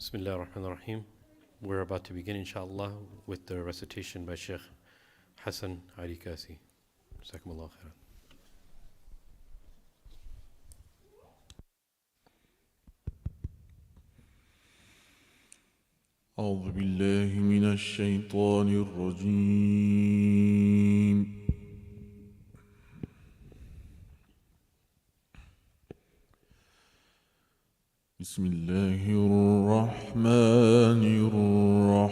Bismillah ar-Rahman ar-Rahim. We're about to begin, inshallah, with the recitation by Sheikh Hassan Ali Kasi. Jazakumullah khairan. أعوذ بالله من الشيطان الرجيم. بسم الله الرحمن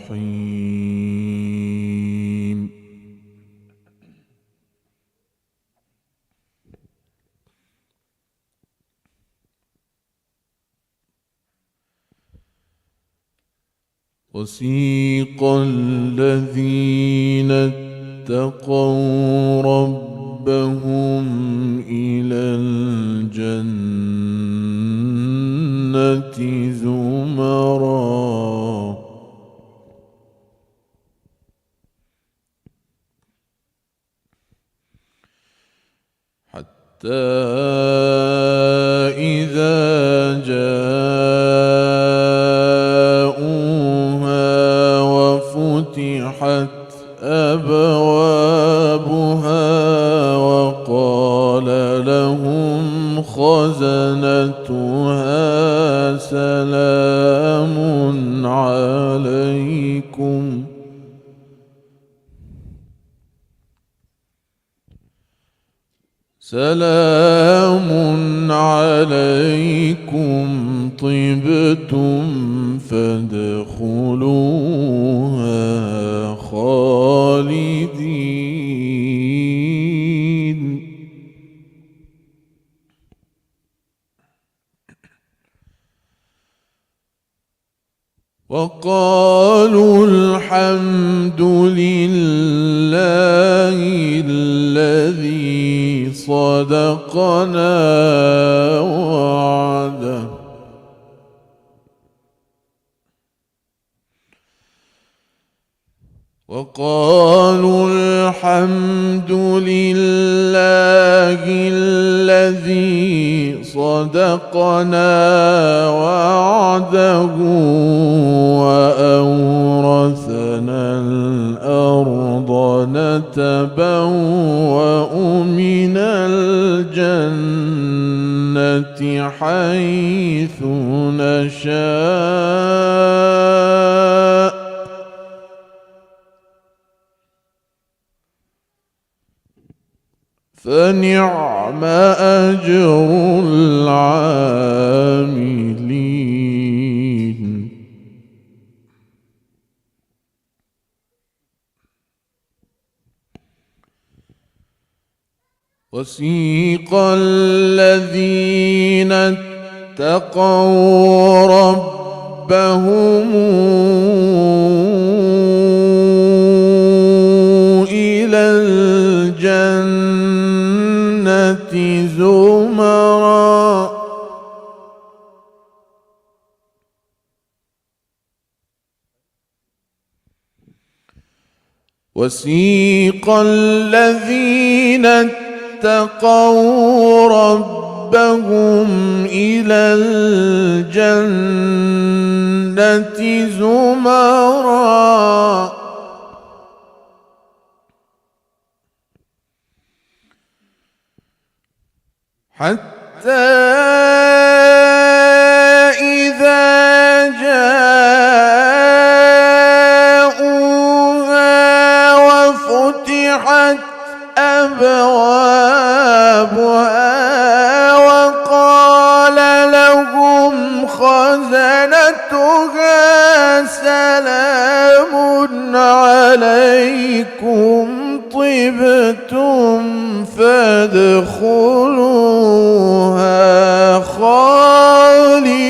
الرحيم. وسيق الذين اتقوا ربهم إلى الجنة زمرا حتى إذا جاءوها وفتحت أبوابها وقال لهم خزنتها سلام عليكم طبتم فادخلوها خالدين. وقالوا الحمد لله الذي صدقنا وعده وقالوا الحمد لله الذي صدقنا وعده وأورثنا الأرض نتبوأ من الجنة حيث نشاء فنعم أجر العاملين. وسيق الذين اتقوا ربهم إلى الجنة زمرا وسيق الذين اتقوا ربهم إلى الجنة زمرا حتى إذا جاءوها وفتحت أبوابها وقال لهم خزنتها سلام عليكم طبتم فادخلوها خالدين.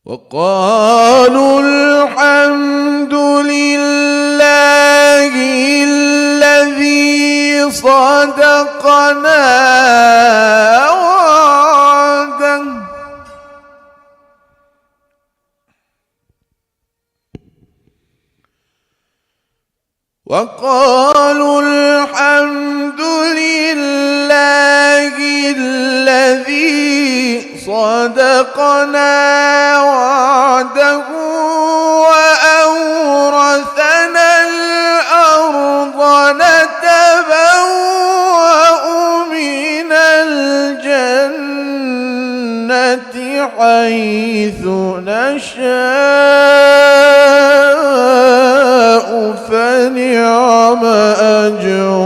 وقالوا الحمد لله الذي صدقنا وعده وقالوا الحمد لله الذي صدقنا وعده وأورثنا الأرض نتبوأ من الجنة حيث نشاء فنعم أجر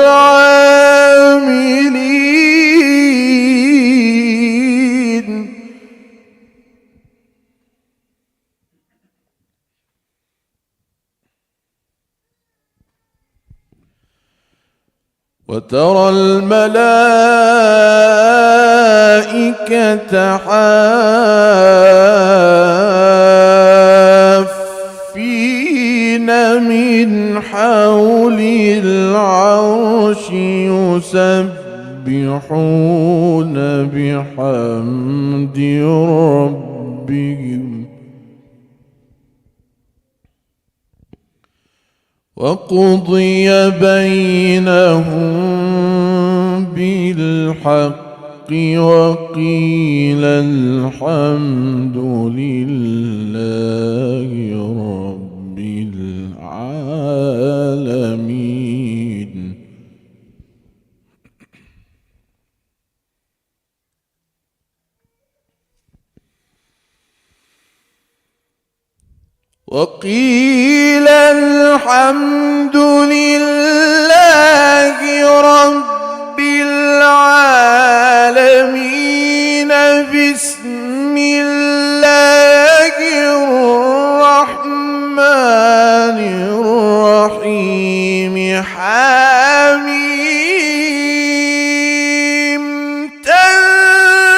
العاملين. وترى الملائكة حافين من حول العرش يسبحون بحمد ربهم وقضي بينهم بالحق وقيل الحمد لله رب العالمين. وقيل الحمد لله رب العالمين. بسم الله الرحمن الرحيم. حميم. تنزيل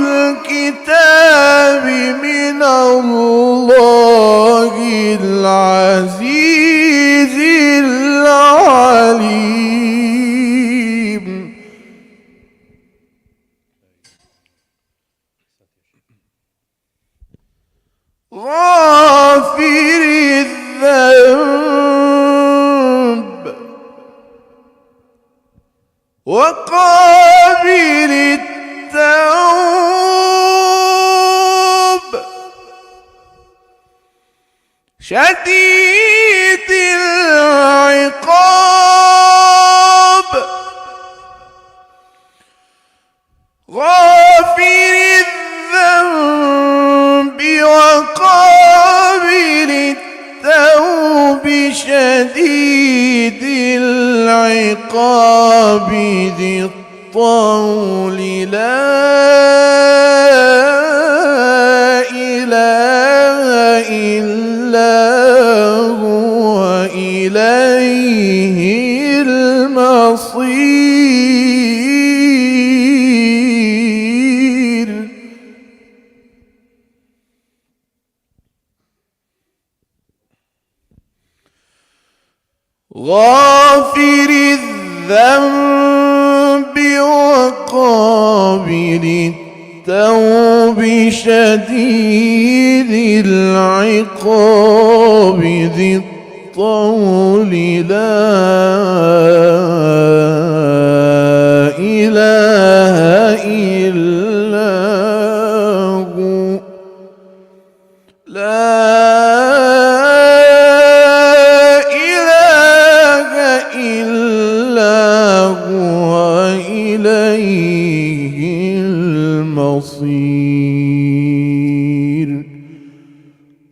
الكتاب من الله العزيز العليم. غافر الذنب وقابل التوب شديد العقاب. غافر الذنب وقابل التوب شديد العقاب ذي الطول لا إله إلا هو إليه المصير. غافر الذنب وقابل التوب شديد العقاب ذي الطول لا إله إلا هو. لا إله إلا هو إليه المصير.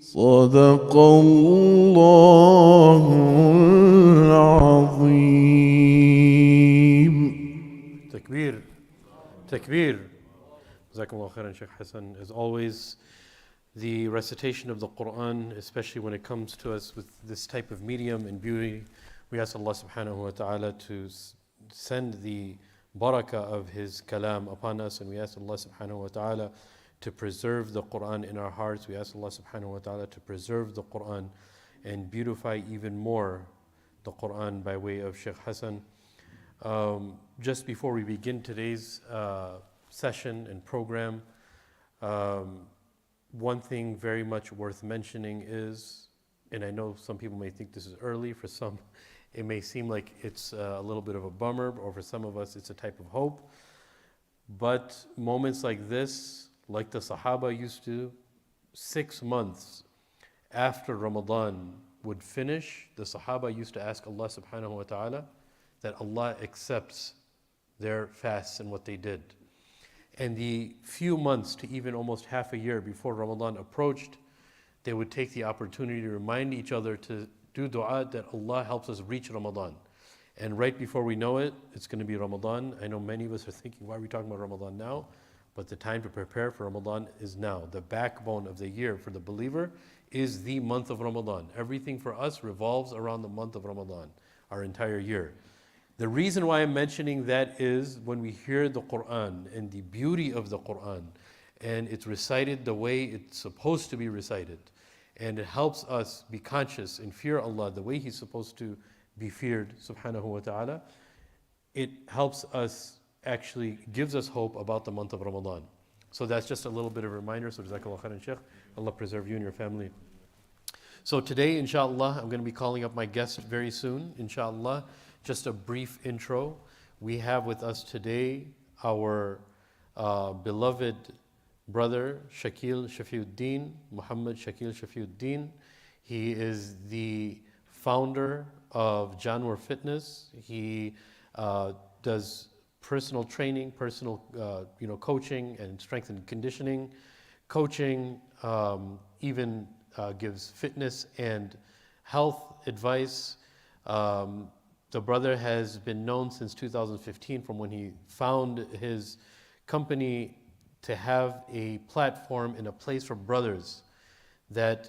صدق الله العظيم. Takbir. Takbir. Jazakallah khairan, Sheikh Hassan. As always, the recitation of the Quran, especially when it comes to us with this type of medium and beauty, we ask Allah subhanahu wa ta'ala to send the barakah of His kalam upon us, and we ask Allah subhanahu wa ta'ala to preserve the Quran in our hearts. We ask Allah subhanahu wa ta'ala to preserve the Quran and beautify even more the Quran by way of Sheikh Hassan. Just before we begin today's session and program, one thing very much worth mentioning is and I know some people may think this is early, for some it may seem like it's a little bit of a bummer, or for some of us it's a type of hope. But moments like this, like the Sahaba used to, 6 months after Ramadan would finish, the Sahaba used to ask Allah subhanahu wa ta'ala that Allah accepts their fasts and what they did. And the few months to even almost half a year before Ramadan approached, they would take the opportunity to remind each other to do dua that Allah helps us reach Ramadan. And right before we know it, it's going to be Ramadan. I know many of us are thinking, why are we talking about Ramadan now? But the time to prepare for Ramadan is now. The backbone of the year for the believer is the month of Ramadan. Everything for us revolves around the month of Ramadan, our entire year. The reason why I'm mentioning that is when we hear the Quran and the beauty of the Quran, and it's recited the way it's supposed to be recited, and it helps us be conscious and fear Allah the way He's supposed to be feared, subhanahu wa ta'ala, it helps us, actually gives us hope about the month of Ramadan. So that's just a little bit of a reminder. So Jazakallah khairan, Shaykh. Allah preserve you and your family. So today, inshallah, I'm going to be calling up my guest very soon, inshallah. Just a brief intro. We have with us today our beloved brother, Shakil Shafiuddin, Muhammad Shakil Shafiuddin. He is the founder of Janwar Fitness. He does personal training, personal coaching and strength and conditioning coaching, even gives fitness and health advice. The brother has been known since 2015 from when he found his company to have a platform and a place for brothers that,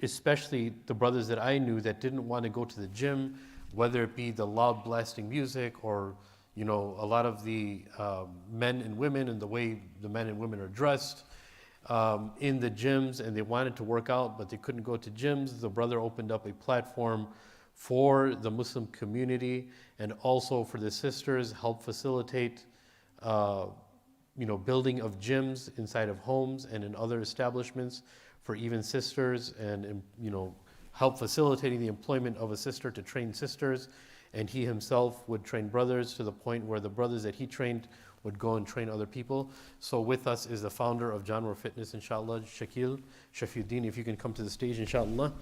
especially the brothers that I knew that didn't want to go to the gym, whether it be the loud blasting music or a lot of the men and women and the way the men and women are dressed in the gyms, and they wanted to work out but they couldn't go to gyms. The brother opened up a platform for the Muslim community and also for the sisters, help facilitate building of gyms inside of homes and in other establishments for even sisters, and help facilitating the employment of a sister to train sisters. And he himself would train brothers to the point where the brothers that he trained would go and train other people. So with us is the founder of Janwar Fitness, inshallah, Shakil Shafiuddin. If you can come to the stage, inshallah.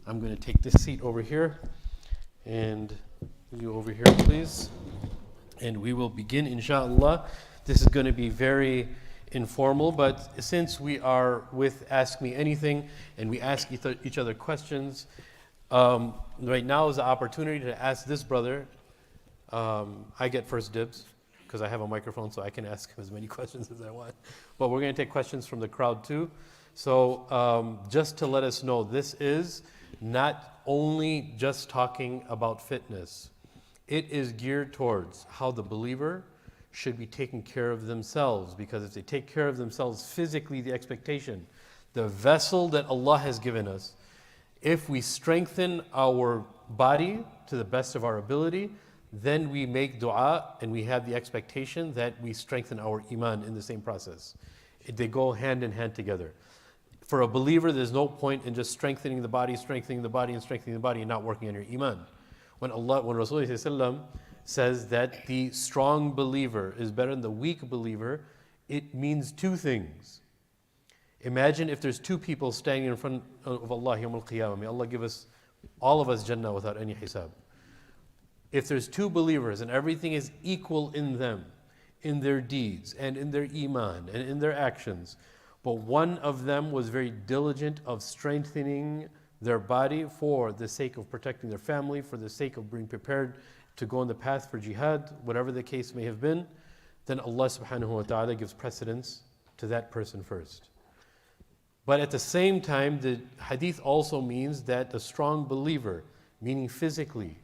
I'm going to take this seat over here. And you over here, please. And we will begin, inshallah. This is going to be very informal, but since we are with Ask Me Anything and we ask each other questions, right now is the opportunity to ask this brother. I get first dibs because I have a microphone, so I can ask him as many questions as I want. But we're going to take questions from the crowd too. So just to let us know, this is not only just talking about fitness. It is geared towards how the believer should be taking care of themselves, because if they take care of themselves physically, the expectation, the vessel that Allah has given us, if we strengthen our body to the best of our ability, then we make dua and we have the expectation that we strengthen our iman in the same process. They go hand in hand together. For a believer, there's no point in just strengthening the body and not working on your iman. When Rasulullah says that the strong believer is better than the weak believer, it means two things. Imagine if there's two people standing in front of Allah Yawm al-Qiyamah. May Allah give us, all of us, Jannah without any hisab. If there's two believers and everything is equal in them, in their deeds and in their iman and in their actions, but one of them was very diligent of strengthening their body for the sake of protecting their family, for the sake of being prepared to go on the path for jihad, whatever the case may have been, then Allah subhanahu wa ta'ala gives precedence to that person first. But at the same time, the hadith also means that the strong believer, meaning physically,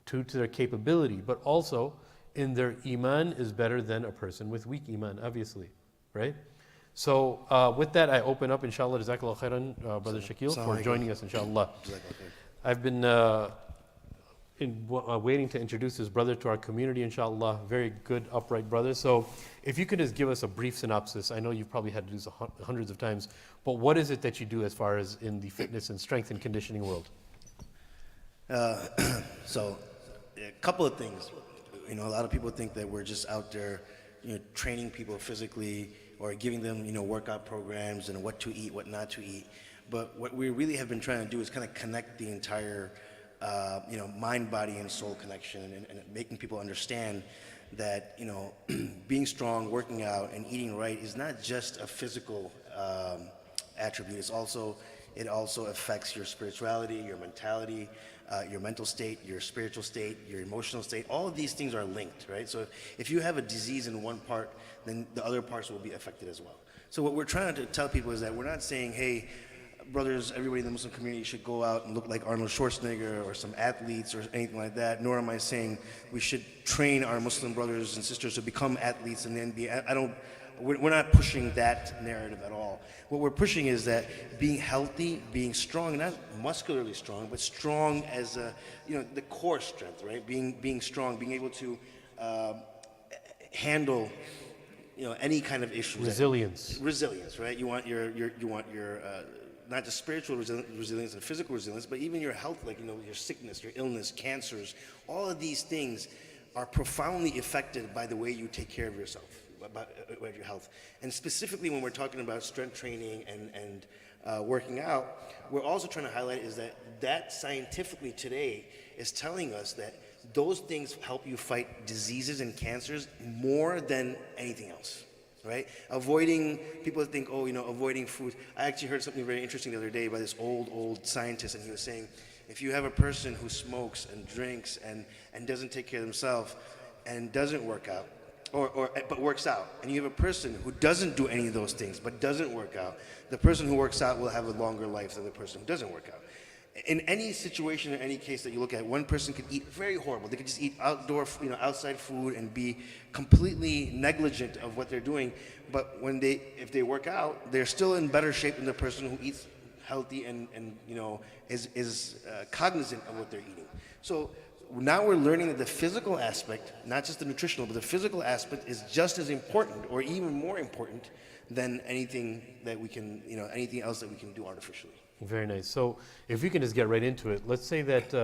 to their capability, but also in their iman, is better than a person with weak iman, obviously, right? So with that, I open up, inshallah, Jazakallah khairan, Brother Shakil, for joining us, inshallah. I've been waiting to introduce his brother to our community, inshallah. Very good, upright brother. So if you could just give us a brief synopsis. I know you've probably had to do this hundreds of times, but what is it that you do as far as in the fitness and strength and conditioning world? So, a couple of things. A lot of people think that we're just out there, training people physically or giving them, workout programs and what to eat, what not to eat. But what we really have been trying to do is kind of connect the entire, mind, body, and soul connection, and making people understand that, being strong, working out, and eating right is not just a physical attribute. It also affects your spirituality, your mentality, your mental state, your spiritual state, your emotional state. All of these things are linked, right? So if you have a disease in one part, then the other parts will be affected as well. So what we're trying to tell people is that we're not saying, hey, brothers, everybody in the Muslim community should go out and look like Arnold Schwarzenegger or some athletes or anything like that, nor am I saying we should train our Muslim brothers and sisters to become athletes and then we're not pushing that narrative at all. What we're pushing is that being healthy, being strong, not muscularly strong, but strong as the core strength, right? Being strong, being able to handle any kind of issues. Resilience, right? You want your not just spiritual resilience and physical resilience, but even your health, like your sickness, your illness, cancers. All of these things are profoundly affected by the way you take care of yourself, about your health. And specifically when we're talking about strength training and working out, we're also trying to highlight is that scientifically today is telling us that those things help you fight diseases and cancers more than anything else, right? People think, avoiding food. I actually heard something very interesting the other day by this old scientist, and he was saying, if you have a person who smokes and drinks and doesn't take care of themselves and doesn't work out, but works out, and you have a person who doesn't do any of those things but doesn't work out, the person who works out will have a longer life than the person who doesn't work out. In any situation or any case that you look at, one person could eat very horrible. They could just eat outside food and be completely negligent of what they're doing. But if they work out, they're still in better shape than the person who eats healthy and is cognizant of what they're eating. So now we're learning that the physical aspect, not just the nutritional, but the physical aspect is just as important or even more important than anything that we can, anything else that we can do artificially. Very nice. So if we can just get right into it, let's say that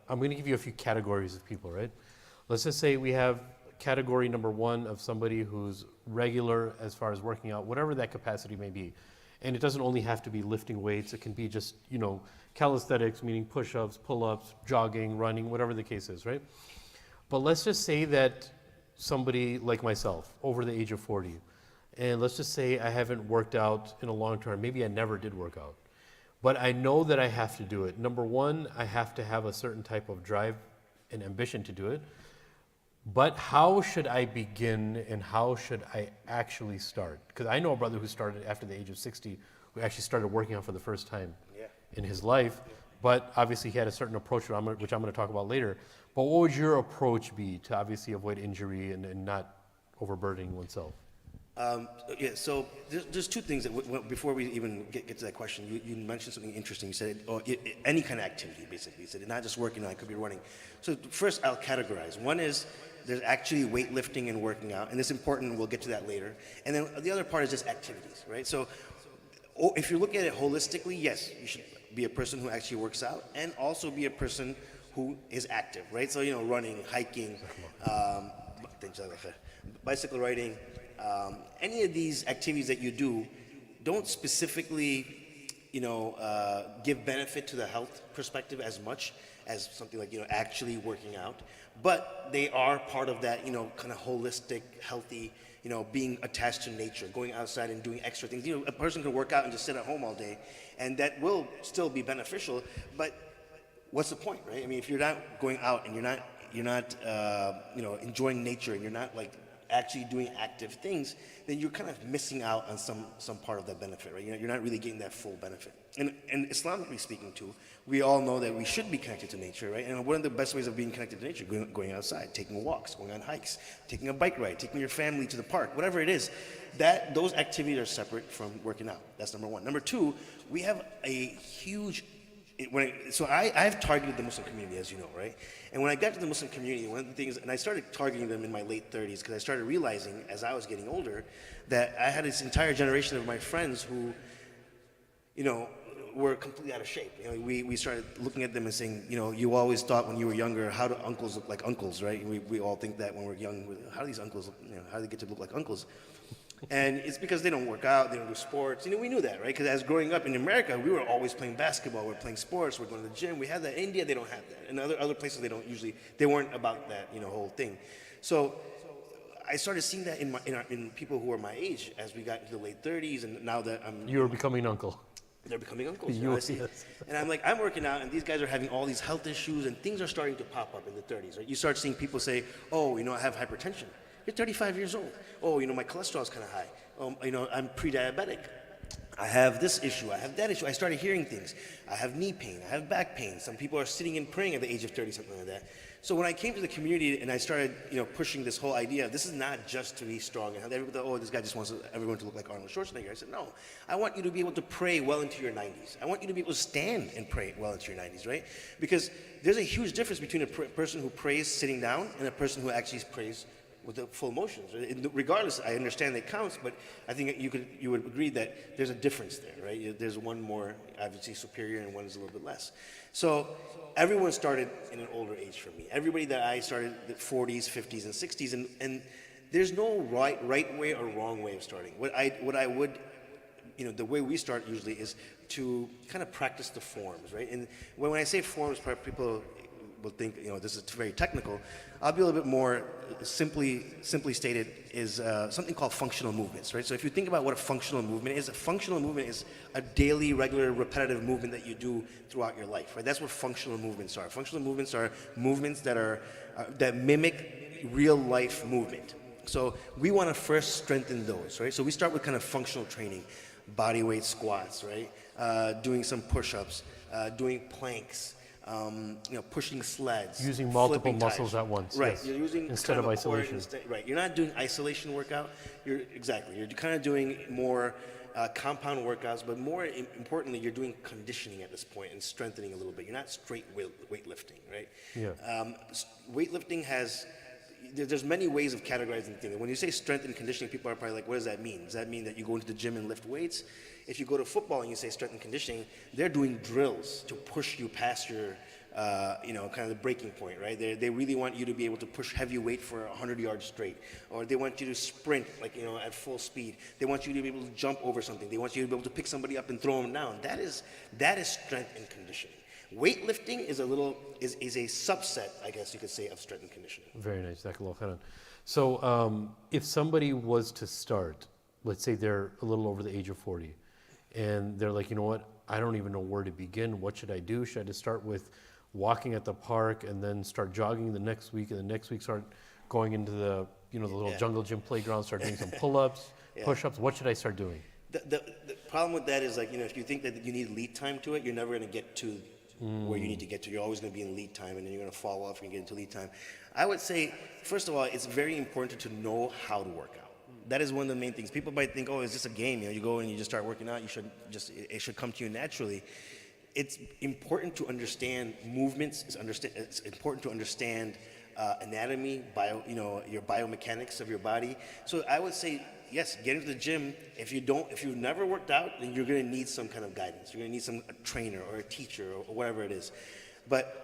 I'm going to give you a few categories of people, right? Let's just say we have category number one of somebody who's regular as far as working out, whatever that capacity may be. And it doesn't only have to be lifting weights. It can be just, calisthenics, meaning push-ups, pull-ups, jogging, running, whatever the case is, right? But let's just say that somebody like myself, over the age of 40, and let's just say I haven't worked out in a long time. Maybe I never did work out. But I know that I have to do it. Number one, I have to have a certain type of drive and ambition to do it. But how should I begin and how should I actually start? Because I know a brother who started after the age of 60, who actually started working out for the first time in his life. But obviously he had a certain approach, which I'm going to talk about later. But what would your approach be to obviously avoid injury and not overburdening oneself? So there's two things that before we even get to that question, you mentioned something interesting. You said any kind of activity, basically. You said not just working out, it could be running. So first, I'll categorize. One is there's actually weightlifting and working out, and it's important, and we'll get to that later. And then the other part is just activities, right? So if you look at it holistically, yes, you should be a person who actually works out and also be a person who is active, right? So, running, hiking, bicycle riding, any of these activities that you do don't specifically, give benefit to the health perspective as much as something like, actually working out. But they are part of that, kind of holistic, healthy, being attached to nature, going outside and doing extra things. A person can work out and just sit at home all day, and that will still be beneficial. But what's the point, right? I mean, if you're not going out and you're not enjoying nature and you're not like actually doing active things, then you're kind of missing out on some part of that benefit, right? You're not really getting that full benefit. And Islamically speaking too, we all know that we should be connected to nature, right? And one of the best ways of being connected to nature, going outside, taking walks, going on hikes, taking a bike ride, taking your family to the park, whatever it is, those activities are separate from working out. That's number one. Number two, we have a huge I've targeted the Muslim community, as you know, right? And when I got to the Muslim community, one of the things, and I started targeting them in my late 30s because I started realizing as I was getting older that I had this entire generation of my friends who, you know, were completely out of shape. You know, we started looking at them and saying, you know, you always thought when you were younger, how do uncles look like uncles, right? We all think that when we're young, how do these uncles, you know, how do they get to look like uncles? And it's because they don't work out, they don't do sports. You know, we knew that, right? Because as growing up in America, we were always playing basketball, we're playing sports, we're going to the gym. We had that. In India, they don't have that. And other places, they weren't about that, you know, whole thing. So I started seeing that in people who were my age as we got into the late 30s, and now that You were becoming uncle. they're becoming uncles. You know, Yes. And I'm like, I'm working out, and these guys are having all these health issues, and things are starting to pop up in the 30s. Right? You start seeing people say, oh, you know, I have hypertension. You're 35 years old. Oh, you know, my cholesterol's kind of high. You know, I'm pre-diabetic. I have this issue. I have that issue. I started hearing things. I have knee pain. I have back pain. Some people are sitting and praying at the age of 30, something like that. So when I came to the community and I started, you know, pushing this whole idea, this is not just to be strong. And everybody thought, oh, this guy just wants everyone to look like Arnold Schwarzenegger. I said, no. I want you to be able to pray well into your 90s. I want you to be able to stand and pray well into your 90s, right? Because there's a huge difference between a person who prays sitting down and a person who actually prays with the full motions. Regardless, I understand that counts, but I think you would agree that there's a difference there, right? There's one more obviously superior and one is a little bit less. So everyone started in an older age for me. Everybody that I started the 40s, 50s, and 60s, and there's no right way or wrong way of starting. What I would, you know, the way we start usually is to kind of practice the forms, right? And when I say forms, people will think, you know, this is very technical. I'll be a little bit more simply stated is something called functional movements, right? So if you think about what a functional movement is a daily, regular, repetitive movement that you do throughout your life, right? That's what functional movements are. Functional movements are movements that are that mimic real life movement. So we want to first strengthen those, right? So we start with kind of functional training, body weight squats, right? Doing some push-ups, doing planks. You know, pushing sleds, Using multiple flipping muscles tires. at once. Right. Yes. You're using instead kind of a core isolation. right. You're not doing isolation workout. You're kind of doing more compound workouts, but more importantly, you're doing conditioning at this point and strengthening a little bit. You're not straight weightlifting, right? Yeah. Weightlifting has. There's many ways of categorizing things. When you say strength and conditioning, people are probably like, what does that mean? Does that mean that you go into the gym and lift weights? If you go to football and you say strength and conditioning, they're doing drills to push you past your, you know, kind of the breaking point, right? They really want you to be able to push heavy weight for 100 yards straight. Or they want you to sprint, like, you know, at full speed. They want you to be able to jump over something. They want you to be able to pick somebody up and throw them down. That is strength and conditioning. Weightlifting is a subset, I guess you could say, of strength and conditioning. Very nice. Jazakallah khairan. So if somebody was to start, let's say they're a little over the age of 40, and they're like, you know what, I don't even know where to begin. What should I do? Should I just start with walking at the park and then start jogging the next week, and the next week start going into the, you know, the little jungle gym playground, start doing some pull-ups, push-ups? What should I start doing? The problem with that is, like, you know, if you think that you need lead time to it, you're never going to get to where you need to get to. You're always going to be in lead time, and then you're going to fall off and get into lead time. I would say, first of all, it's very important to know how to work out. That is one of the main things. People might think, oh, it's just a game. You know, you go and you just start working out. It should come to you naturally. It's important to understand movements. It's important to understand anatomy, your biomechanics of your body. So I would say, yes, get into the gym. If you've never worked out, then you're going to need some kind of guidance. You're going to need a trainer or a teacher or whatever it is. But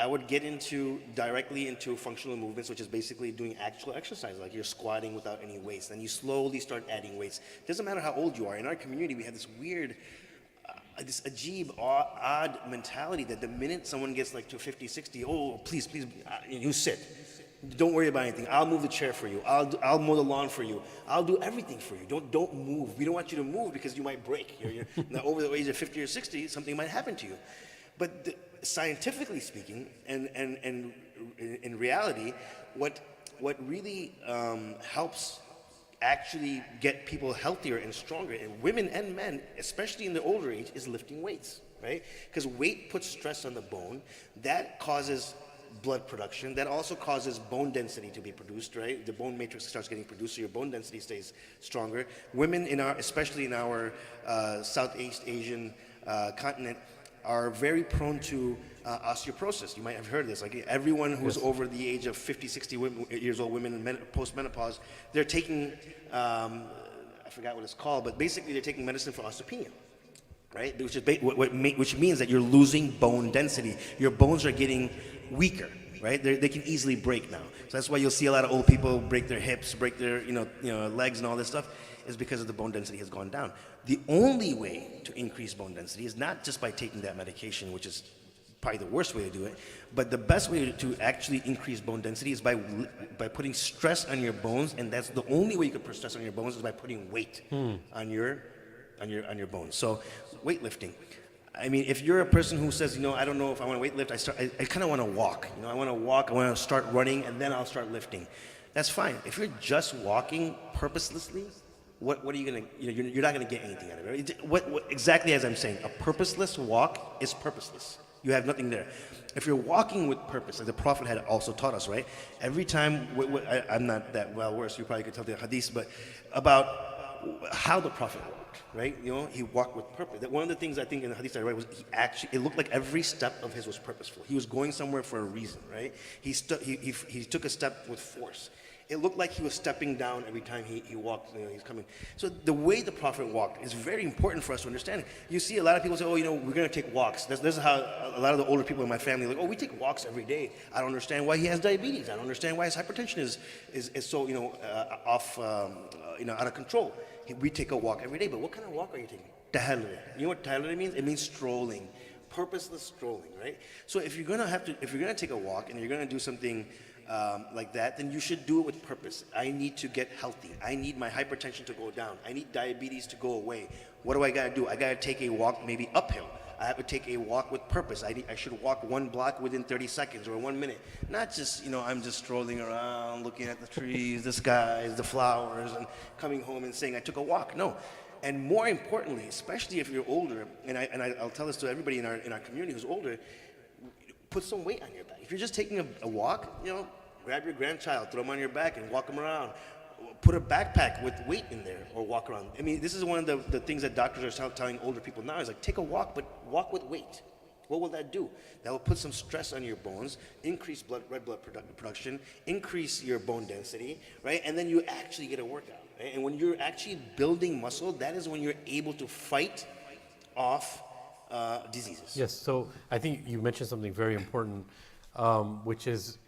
I would get directly into functional movements, which is basically doing actual exercise, like you're squatting without any weights. Then you slowly start adding weights. Doesn't matter how old you are. In our community, we have this weird, this ajib, odd mentality that the minute someone gets like to 50, 60, oh, please, you sit. Don't worry about anything. I'll move the chair for you. I'll mow the lawn for you. I'll do everything for you. Don't move. We don't want you to move because you might break. You're now over the age of 50 or 60, something might happen to you. But scientifically speaking, and in reality, what really helps actually get people healthier and stronger, and women and men, especially in the older age, is lifting weights, right? Because weight puts stress on the bone. That causes blood production. That also causes bone density to be produced, right? The bone matrix starts getting produced, so your bone density stays stronger. Women, especially in our Southeast Asian continent, are very prone to osteoporosis. You might have heard of this. Like everyone who's over the age of 50, 60 years old, women in post-menopause, they're taking, I forgot what it's called, but basically they're taking medicine for osteopenia. Right, which means that you're losing bone density. Your bones are getting weaker. Right, they can easily break now. So that's why you'll see a lot of old people break their hips, break their legs, and all this stuff, is because of the bone density has gone down. The only way to increase bone density is not just by taking that medication, which is probably the worst way to do it, but the best way to actually increase bone density is by putting stress on your bones, and that's the only way you can put stress on your bones is by putting weight on your bones. So weightlifting. I mean, if you're a person who says, I don't know if I want to weight lift, I kind of want to walk. I want to walk, I want to start running, and then I'll start lifting. That's fine. If you're just walking purposelessly, what are you going to, you're not going to get anything out of it. What exactly as I'm saying, a purposeless walk is purposeless. You have nothing there. If you're walking with purpose, like the Prophet had also taught us, right? Every time, I'm not that well versed, you probably could tell the hadith, but about how the Prophet walked. Right, he walked with purpose. That one of the things I think in the hadith I read was it looked like every step of his was purposeful. He was going somewhere for a reason, right? He took a step with force. It looked like he was stepping down every time he walked. He's coming. So the way the Prophet walked is very important for us to understand. You see a lot of people say, we're going to take walks. This is how a lot of the older people in my family are like, we take walks every day. I don't understand why he has diabetes. I don't understand why his hypertension is so off out of control. We take a walk every day, but what kind of walk are you taking? Tahallul. You know what tahallul means? It means strolling, purposeless strolling, right? So if you're gonna take a walk and you're gonna do something like that, then you should do it with purpose. I need to get healthy. I need my hypertension to go down. I need diabetes to go away. What do I gotta do? I gotta take a walk maybe uphill. I have to take a walk with purpose. I should walk 1 block within 30 seconds or 1 minute. Not just, I'm just strolling around, looking at the trees, the skies, the flowers, and coming home and saying I took a walk. No. And more importantly, especially if you're older, and I'll tell this to everybody in our community who's older, put some weight on your back. If you're just taking a walk, grab your grandchild, throw him on your back and walk him around. Put a backpack with weight in there or walk around. I mean, this is one of the things that doctors are telling older people now is like, take a walk, but walk with weight. What will that do? That will put some stress on your bones, increase red blood production, increase your bone density, right? And then you actually get a workout. Right? And when you're actually building muscle, that is when you're able to fight off diseases. Yes, so I think you mentioned something very important, which is,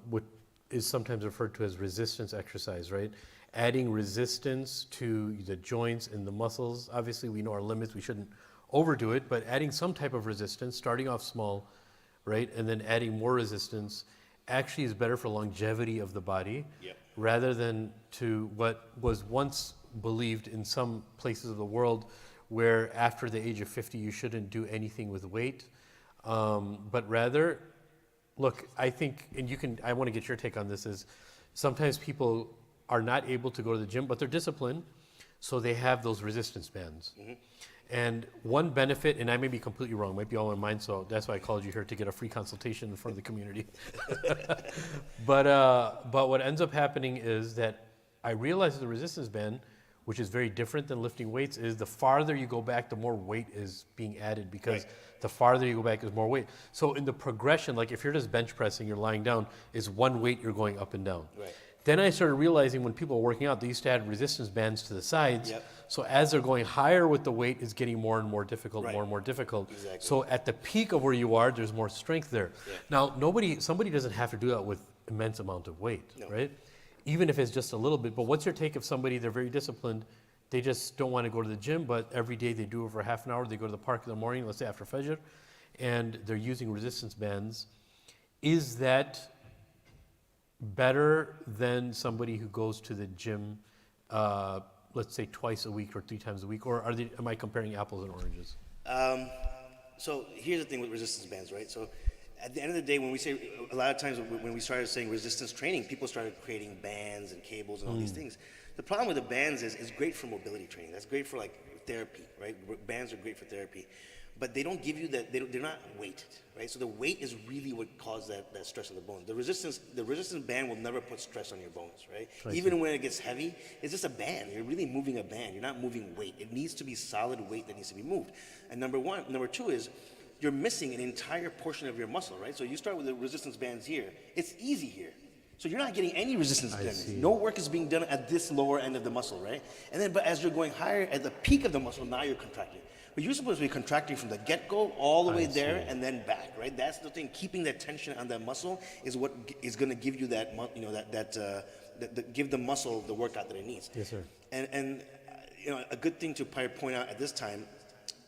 what is sometimes referred to as resistance exercise, right? Adding resistance to the joints and the muscles. Obviously, we know our limits, we shouldn't overdo it, but adding some type of resistance, starting off small, right? And then adding more resistance actually is better for longevity of the body, rather than to what was once believed in some places of the world where after the age of 50, you shouldn't do anything with weight, but rather, look, I think, and I want to get your take on this, is sometimes people are not able to go to the gym, but they're disciplined, so they have those resistance bands. Mm-hmm. And one benefit, and I may be completely wrong, might be all in mind, so that's why I called you here, to get a free consultation in front of the community. But what ends up happening is that I realize the resistance band, which is very different than lifting weights, is the farther you go back, the more weight is being added, because the farther you go back is more weight. So in the progression, like if you're just bench pressing, you're lying down, is one weight you're going up and down. Right. Then I started realizing when people were working out, they used to add resistance bands to the sides. Yep. So as they're going higher with the weight, it's getting more and more difficult, more and more difficult. Exactly. So at the peak of where you are, there's more strength there. Yeah. Now, somebody doesn't have to do that with immense amount of weight, right? Even if it's just a little bit. But what's your take if somebody, they're very disciplined, they just don't want to go to the gym, but every day they do it for half an hour, they go to the park in the morning, let's say after Fajr, and they're using resistance bands. Is that better than somebody who goes to the gym, let's say twice a week or 3 times a week, or am I comparing apples and oranges? So here's the thing with resistance bands, right? So at the end of the day, when we say, a lot of times when we started saying resistance training, people started creating bands and cables and all these things. The problem with the bands is it's great for mobility training. That's great for like therapy, right? Bands are great for therapy. But they don't give you that, they're not weighted, right? So the weight is really what caused that stress on the bone. The resistance band will never put stress on your bones, right? Even when it gets heavy, it's just a band. You're really moving a band. You're not moving weight. It needs to be solid weight that needs to be moved. And number two is, you're missing an entire portion of your muscle, right? So you start with the resistance bands here. It's easy here. So you're not getting any resistance done. No work is being done at this lower end of the muscle, right? And then, but as you're going higher at the peak of the muscle, now you're contracting. But you're supposed to be contracting from the get-go all the way there and then back, right? That's the thing. Keeping that tension on that muscle is what is going to give you that, give the muscle the workout that it needs. Yes, sir. And a good thing to probably point out at this time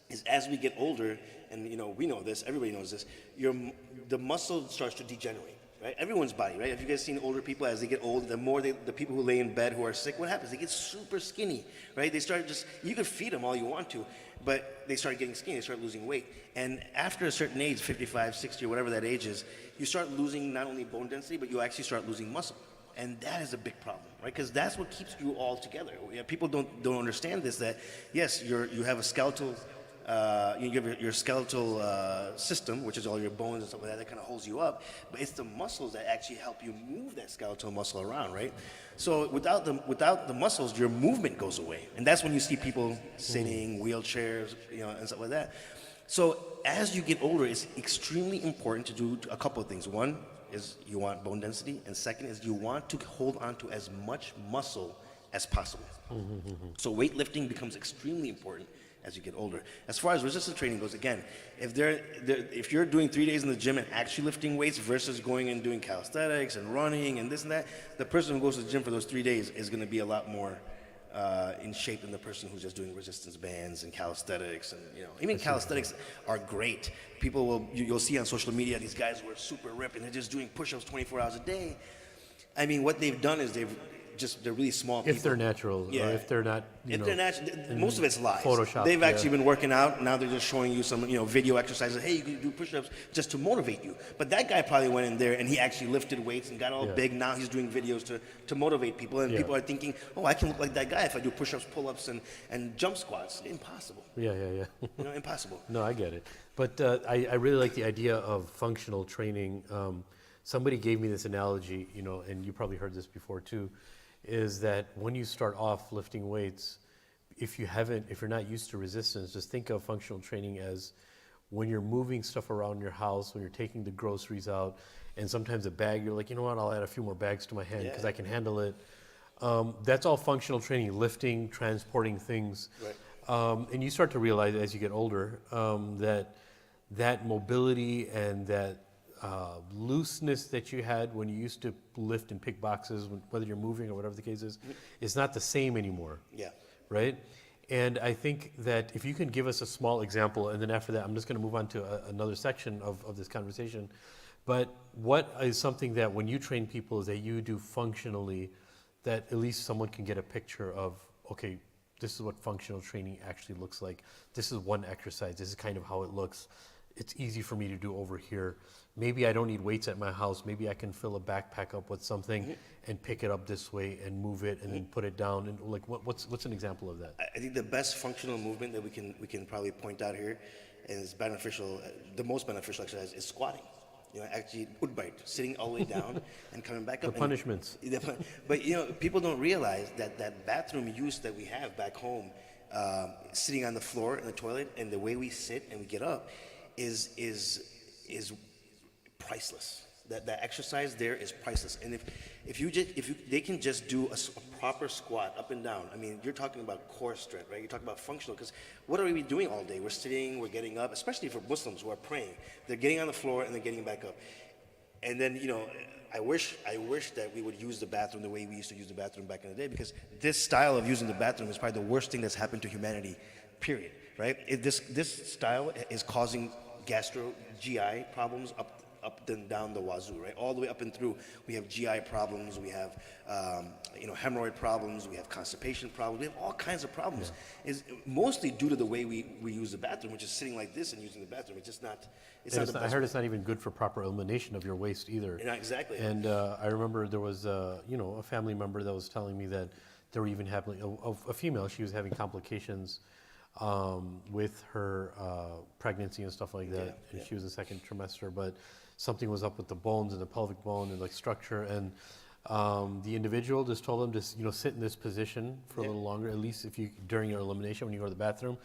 is as we get older, and we know this, everybody knows this, the muscle starts to degenerate. Right? Everyone's body, right? Have you guys seen older people as they get old, the more the people who lay in bed who are sick, what happens? They get super skinny, right? They start you can feed them all you want to, but they start getting skinny, they start losing weight. And after a certain age, 55, 60, or whatever that age is, you start losing not only bone density, but you actually start losing muscle. And that is a big problem, right? Because that's what keeps you all together. People don't understand this, that yes, you have a skeletal, you have your skeletal system, which is all your bones and stuff like that kind of holds you up, but it's the muscles that actually help you move that skeletal muscle around, right? So without the muscles, your movement goes away, and that's when you see people sitting, wheelchairs, and stuff like that. So as you get older, it's extremely important to do a couple of things. One is you want bone density, and second is you want to hold on to as much muscle as possible. So weightlifting becomes extremely important as you get older. As far as resistance training goes, again, if you're doing 3 days in the gym and actually lifting weights versus going and doing calisthenics and running and this and that, the person who goes to the gym for those 3 days is going to be a lot more in shape than the person who's just doing resistance bands and calisthenics. And even calisthenics are great. You'll see on social media these guys who are super ripped and they're just doing push-ups 24 hours a day. I mean, what they've done is they're really small people. If they're natural, or if they're not, they're natural, most of it's lies. Photoshop. They've actually been working out. Now they're just showing you some, video exercises. Hey, you can do push-ups just to motivate you. But that guy probably went in there and he actually lifted weights and got all big. Now he's doing videos to motivate people, and people are thinking, oh, I can look like that guy if I do push-ups, pull-ups, and jump squats. Impossible. Yeah. Impossible. No, I get it. But I really like the idea of functional training. Somebody gave me this analogy, and you probably heard this before too, is that when you start off lifting weights, if you're not used to resistance, just think of functional training as when you're moving stuff around your house, when you're taking the groceries out, and sometimes a bag, you're like, you know what, I'll add a few more bags to my hand because I can handle it. That's all functional training, lifting, transporting things. Right. And you start to realize as you get older that mobility and that looseness that you had when you used to lift and pick boxes, whether you're moving or whatever the case is not the same anymore. Yeah. Right? And I think that if you can give us a small example, and then after that, I'm just going to move on to another section of this conversation. But what is something that when you train people is that you do functionally, that at least someone can get a picture of, okay, this is what functional training actually looks like. This is one exercise. This is kind of how it looks. It's easy for me to do over here. Maybe I don't need weights at my house. Maybe I can fill a backpack up with something and pick it up this way and move it and then put it down. And like, what's an example of that? I think the best functional movement that we can probably point out here and is beneficial, the most beneficial exercise is squatting. Actually, utbait, sitting all the way down and coming back up. The punishments. But people don't realize that bathroom use that we have back home, sitting on the floor in the toilet, and the way we sit and we get up, is priceless. That exercise there is priceless. And if they can just do a proper squat up and down. I mean, you're talking about core strength, right? You're talking about functional, because what are we doing all day? We're sitting, we're getting up, especially for Muslims who are praying. They're getting on the floor and they're getting back up. And then, I wish that we would use the bathroom the way we used to use the bathroom back in the day, because this style of using the bathroom is probably the worst thing that's happened to humanity, period, right? This style is causing GI problems up and down the wazoo, right? All the way up and through. We have GI problems, we have hemorrhoid problems, we have constipation problems, we have all kinds of problems. Yeah. It's mostly due to the way we use the bathroom, which is sitting like this and using the bathroom. It's just not. I heard it's not even good for proper elimination of your waste either. Yeah, exactly. And I remember there was a family member that was telling me that they were even having a female. She was having complications with her pregnancy and stuff like that, and she was in second trimester, but something was up with the bones and the pelvic bone and like structure, and the individual just told them to sit in this position for a little longer, at least during your elimination when you go to the bathroom.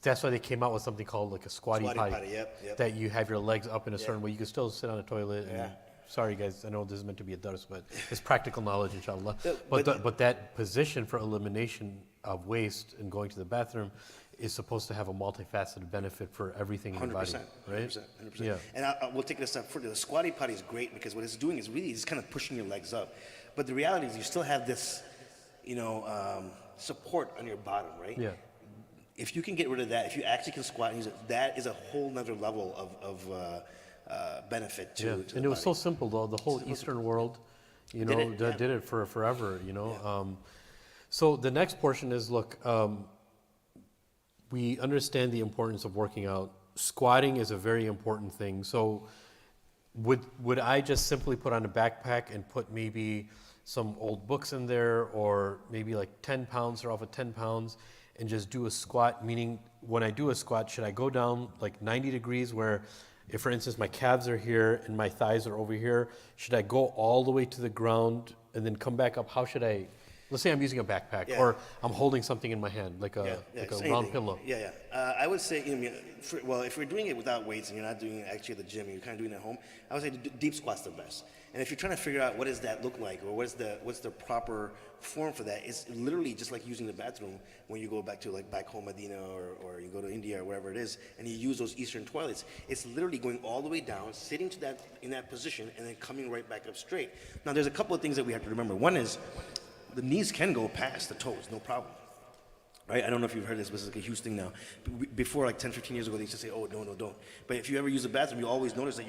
That's why they came out with something called like a squatty potty. Yep. That you have your legs up in a certain way. You can still sit on a toilet. And, Yeah. sorry, guys. I know this is meant to be a dars, but it's practical knowledge, inshallah. But- But that position for elimination of waste and going to the bathroom is supposed to have a multifaceted benefit for everything in your body, 100%, right? 100%. Yeah. And we'll take it a step further. The squatty potty is great because what it's doing is really just kind of pushing your legs up. But the reality is you still have this, support on your bottom, right? Yeah. If you can get rid of that, if you actually can squat and use it, that is a whole nother level of benefit to, Yeah, to the and it was so body. simple though. The whole Eastern world, Did it, yeah. did it for forever. So the next portion is look. We understand the importance of working out. Squatting is a very important thing. So would I just simply put on a backpack and put maybe some old books in there, or maybe like 10 pounds or off of 10 pounds, and just do a squat? Meaning, when I do a squat, should I go down like 90 degrees where, if for instance my calves are here and my thighs are over here, should I go all the way to the ground and then come back up? How should I? Let's say I'm using a backpack, Yeah. or I'm holding something in my hand, like a same round thing. pillow. Yeah. I would say, if you're doing it without weights and you're not doing it actually at the gym, and you're kind of doing it at home, I would say deep squat's the best. And if you're trying to figure out what does that look like, or what's the proper form for that, it's literally just like using the bathroom when you go back to like back home Medina, or you go to India or wherever it is, and you use those Eastern toilets. It's literally going all the way down, sitting in that position, and then coming right back up straight. Now, there's a couple of things that we have to remember. One is the knees can go past the toes, no problem. Right? I don't know if you've heard this, but it's like a huge thing now. Before, like 10, 15 years ago, they used to say, oh, no, don't. But if you ever use the bathroom, you always notice that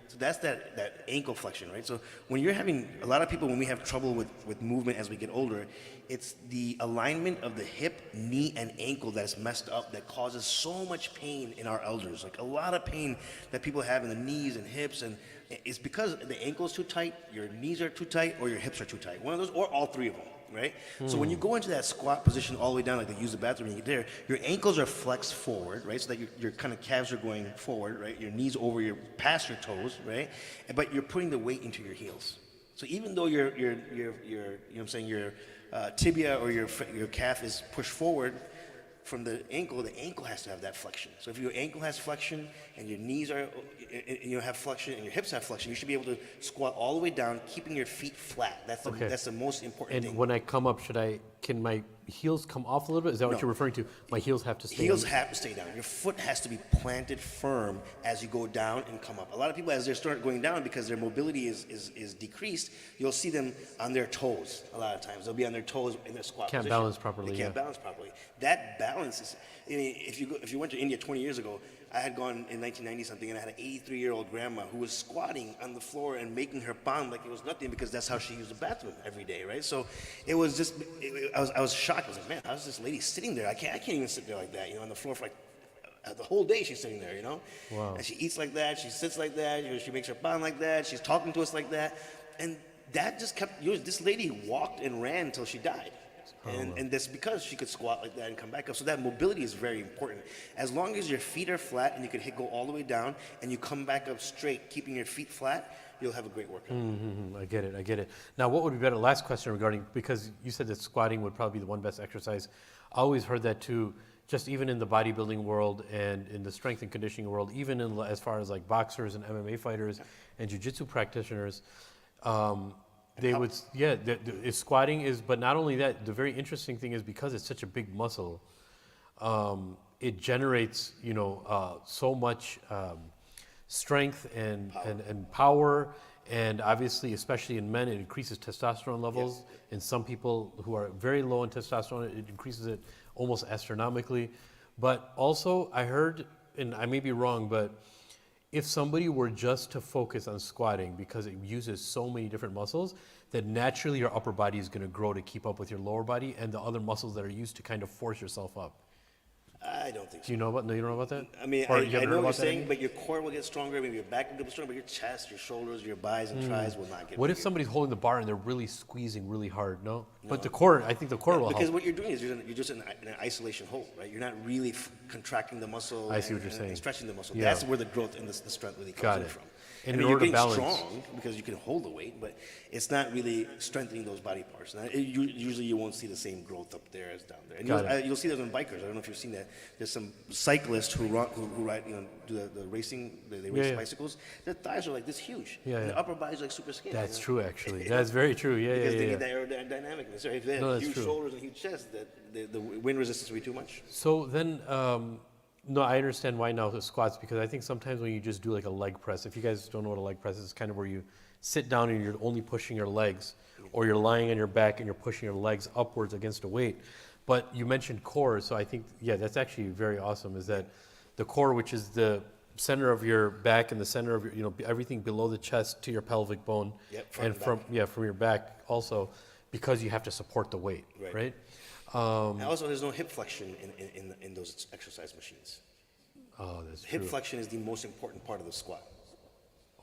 so that's that ankle flexion, right? So when you're having, a lot of people, when we have trouble with movement as we get older, it's the alignment of the hip, knee, and ankle that is messed up that causes so much pain in our elders. Like a lot of pain that people have in the knees and hips, and it's because the ankle is too tight, your knees are too tight, or your hips are too tight. One of those, or all three of them. Right? So when you go into that squat position all the way down, like they use the bathroom and you get there, your ankles are flexed forward, right? So that your kind of calves are going forward, right? Your knees over past your toes, right? But you're putting the weight into your heels. So even though your your tibia or your calf is pushed forward from the ankle has to have that flexion. So if your ankle has flexion and your knees have flexion and your hips have flexion, you should be able to squat all the way down, keeping your feet flat. That's the most important thing. And when I come up, can my heels come off a little bit? Is that what No. you're referring to? My heels have to stay Heels on. have to stay down. Your foot has to be planted firm as you go down and come up. A lot of people, as they start going down, because their mobility is decreased, you'll see them on their toes a lot of times. They'll be on their toes in their squat Can't position. balance properly, They can't yeah. balance properly. That balance is, if you went to India 20 years ago, I had gone in 1990 something, and I had an 83-year-old grandma who was squatting on the floor and making her pan like it was nothing, because that's how she used the bathroom every day, right? So it was just, I was shocked. I was like, man, how's this lady sitting there? I can't even sit there like that, on the floor for like the whole day. She's sitting there, Wow. And she eats like that. She sits like that. She makes her pan like that. She's talking to us like that, and that just kept. This lady walked and ran until she died. And that's because she could squat like that and come back up. So that mobility is very important. As long as your feet are flat and you can go all the way down and you come back up straight, keeping your feet flat, you'll have a great workout. I get it. Now, what would be better? Last question regarding, because you said that squatting would probably be the one best exercise. I always heard that too, just even in the bodybuilding world and in the strength and conditioning world, even as far as like boxers and MMA fighters and jiu-jitsu practitioners, squatting is, but not only that, the very interesting thing is because it's such a big muscle, it generates, so much strength and power, and obviously, especially in men, it increases testosterone levels. In some people who are very low in testosterone, it increases it almost astronomically. But also, I heard, and I may be wrong, but if somebody were just to focus on squatting because it uses so many different muscles, that naturally your upper body is going to grow to keep up with your lower body and the other muscles that are used to kind of force yourself up. I don't think so. Do you know about? No, you don't know about that? I mean, Or I you haven't know heard what you're about that, saying, Andy? but your core will get stronger, maybe your back will get stronger, but your chest, your shoulders, your bis and tris will not get What if bigger. somebody's holding the bar and they're really squeezing really hard? No? But the core, I think the core will Because help. what you're doing is you're just in an isolation hold, right? You're not really contracting the muscle I see what you're and saying. stretching the muscle. Yeah. That's where the growth and the strength really comes Got in it. from. And I mean, in you're order to getting balance. strong because you can hold the weight, but it's not really strengthening those body parts. Now, usually you won't see the same growth up there as down there. And Got it. you'll see that in bikers. I don't know if you've seen that. There's some cyclists who ride, do the racing, they race Yeah. bicycles. Their thighs are like this huge. Yeah, And yeah. their upper body's like super skinny. That's true, actually. That's very true. Yeah, Because yeah, they yeah. need that aerodynamicness. So if they have No, that's huge true. shoulders and huge chests, the wind resistance will be too much. So then, no, I understand why now the squats, because I think sometimes when you just do like a leg press, if you guys don't know what a leg press is, it's kind of where you sit down and you're only pushing your legs, or you're lying on your back and you're pushing your legs upwards against a weight. But you mentioned core, so I think, yeah, that's actually very awesome, is that the core, which is the center of your back and the center of your, everything below the chest to your pelvic bone, Yep, front and and from your back also, because you have to support the weight, Right. right? And also, there's no hip flexion in those exercise machines. Oh, that's Hip true. flexion is the most important part of the squat.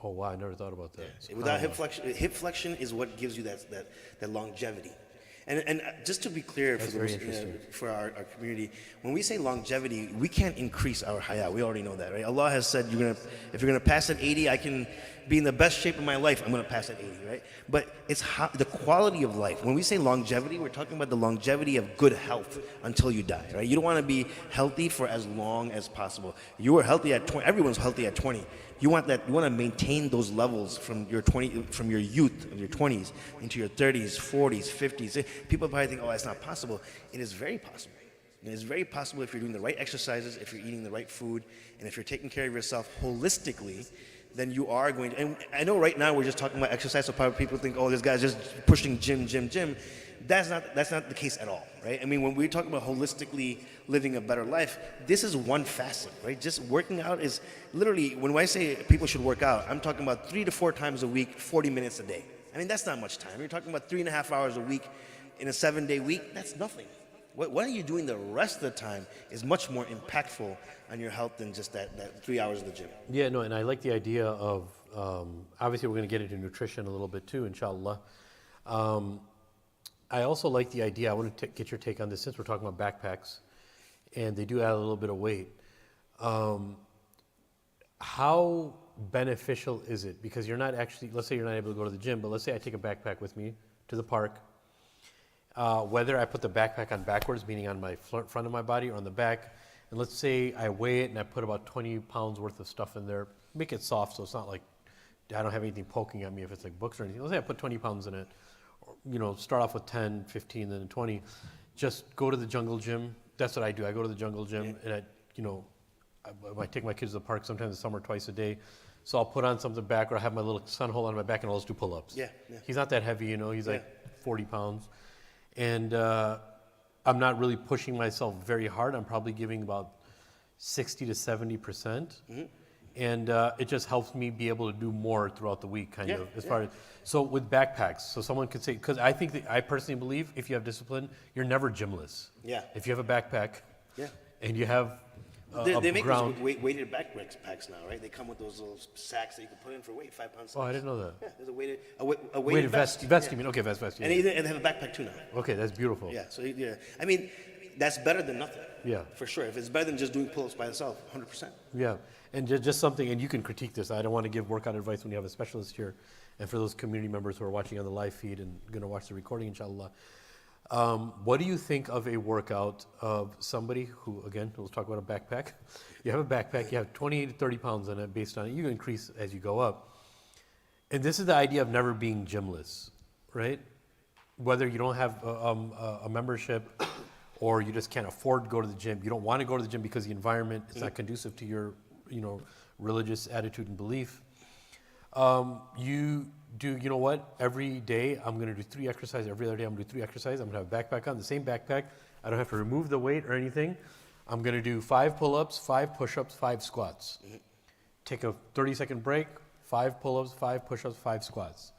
Oh, wow, I never thought about that. Without hip flexion is what gives you that longevity. And just to be clear That's for, very interesting. for our community, when we say longevity, we can't increase our hayat. We already know that, right? Allah has said, if you're gonna pass at 80, I can be in the best shape of my life. I'm gonna pass at 80, right? But it's the quality of life. When we say longevity, we're talking about the longevity of good health until you die, right? You don't want to be healthy for as long as possible. You were healthy at 20. Everyone's healthy at 20. You want to maintain those levels from your youth, of your 20s, into your 30s, 40s, 50s. People probably think, oh, that's not possible. It is very possible. It is very possible if you're doing the right exercises, if you're eating the right food, and if you're taking care of yourself holistically, then you are going to. And I know right now we're just talking about exercise, so probably people think, oh, this guy's just pushing gym. That's not the case at all, right? I mean, when we talk about holistically living a better life, this is one facet, right? Just working out is literally, when I say people should work out, I'm talking about 3 to 4 times a week, 40 minutes a day. I mean, that's not much time. You're talking about 3.5 hours a week in a 7-day week. That's nothing. What are you doing the rest of the time is much more impactful on your health than just that 3 hours in the gym. Yeah, no, and I like the idea of, obviously we're going to get into nutrition a little bit too, inshallah. I also like the idea, I want to get your take on this, since we're talking about backpacks, and they do add a little bit of weight. How beneficial is it? Because you're not actually, let's say you're not able to go to the gym, but let's say I take a backpack with me to the park. Whether I put the backpack on backwards, meaning on my front of my body, or on the back, and let's say I weigh it and I put about 20 pounds worth of stuff in there, make it soft so it's not like I don't have anything poking at me if it's like books or anything. Let's say I put 20 pounds in it, or, start off with 10, 15, then 20. Just go to the jungle gym. That's what I do. I go to the jungle gym and I take my kids to the park sometimes in the summer twice a day. So I'll put on something back, or I have my little son hold on my back and I'll just do pull-ups. Yeah. He's not that heavy, he's like 40 pounds. And I'm not really pushing myself very hard. I'm probably giving about 60 to 70%. And it just helps me be able to do more throughout the week, kind of, as far as. So with backpacks, so someone could say, because I think I personally believe if you have discipline, you're never gymless. Yeah. If you have a backpack and you have They make ground. those weighted backpacks now, right? They come with those little sacks that you can put in for weight, 5 pounds. Oh, I didn't know that. Yeah, there's a weighted Weighted vest. Yeah. You mean? Okay, vest. Yeah. And they have a backpack too now. Okay, that's beautiful. Yeah, so I mean, that's better than nothing. Yeah. For sure. If it's better than just doing pull-ups by itself, 100%. Yeah, and just something, and you can critique this. I don't want to give workout advice when you have a specialist here. And for those community members who are watching on the live feed and going to watch the recording, inshallah, what do you think of a workout of somebody who, again, let's talk about a backpack. You have a backpack, you have 20 to 30 pounds in it based on it. You increase as you go up. And this is the idea of never being gymless, right? Whether you don't have a membership or you just can't afford to go to the gym. You don't want to go to the gym because the environment is not conducive to your, religious attitude and belief. You do, every day I'm going to do 3 exercises. Every other day I'm going to do 3 exercises. I'm going to have a backpack on, the same backpack. I don't have to remove the weight or anything. I'm going to do 5 pull-ups, 5 push-ups, 5 squats. Take a 30-second break, 5 pull-ups, 5 push-ups, 5 squats.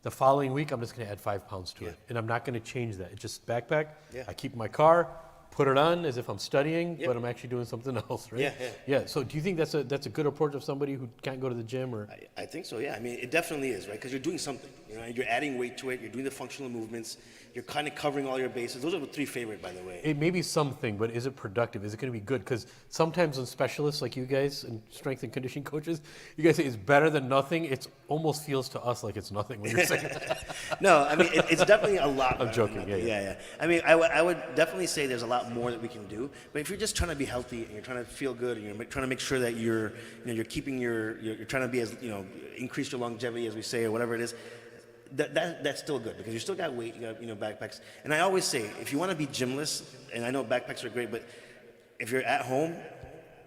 The following week, I'm just going to add 5 pounds to it. And I'm not going to change that. It's just backpack. Yeah. I keep my car, put it on as if I'm studying, Yep. but I'm actually doing something else, right? Yeah, Yeah. So do you think that's a good approach of somebody who can't go to the gym or? I think so, yeah. I mean, it definitely is, right? Because you're doing something. You know, you're adding weight to it. You're doing the functional movements. You're kind of covering all your bases. Those are the three favorite, by the way. It may be something, but is it productive? Is it going to be good? Because sometimes when specialists like you guys and strength and conditioning coaches, you guys say it's better than nothing. It almost feels to us like it's nothing when you're saying that. No, I mean, it's definitely a lot. I'm better joking, than yeah, nothing. yeah. Yeah. I mean, I would definitely say there's a lot more that we can do. But if you're just trying to be healthy and you're trying to feel good and you're trying to make sure that you're keeping you're trying to be as, increase your longevity, as we say, or whatever it is, that's still good because you still got weight, you got, backpacks. And I always say, if you want to be gymless, and I know backpacks are great, but if you're at home,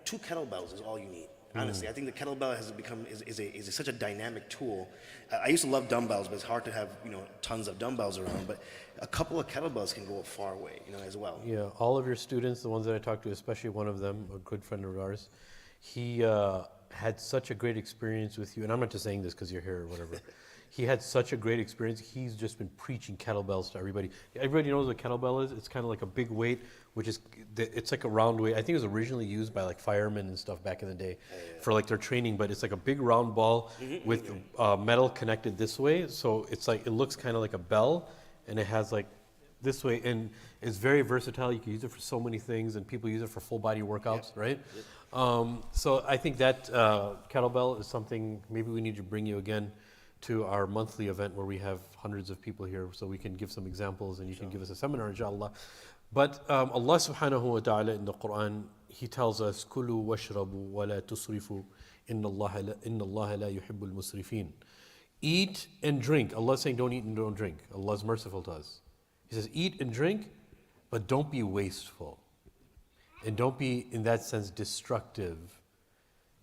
2 kettlebells is all you need. Honestly, I think the kettlebell has become such a dynamic tool. I used to love dumbbells, but it's hard to have tons of dumbbells around. But a couple of kettlebells can go a far way, as well. Yeah, all of your students, the ones that I talked to, especially one of them, a good friend of ours, he had such a great experience with you. And I'm not just saying this because you're here or whatever. He had such a great experience. He's just been preaching kettlebells to everybody. Everybody knows what kettlebell is. It's kind of like a big weight, it's like a round weight. I think it was originally used by like firemen and stuff back in the day for like their training, but it's like a big round ball with metal connected this way. So it's like, it looks kind of like a bell, and it has like this way, and it's very versatile. You can use it for so many things, and people use it for full body workouts, right? So I think that kettlebell is something maybe we need to bring you again to our monthly event where we have hundreds of people here, so we can give some examples and you can give us a seminar, inshallah. But Allah subhanahu wa ta'ala in the Quran, He tells us, Kulu washrabu wa la tusrifu, inna Allah la yuhibbul musrifin. Eat and drink. Allah is saying don't eat and don't drink. Allah is merciful to us. He says eat and drink, but don't be wasteful. And don't be, in that sense, destructive.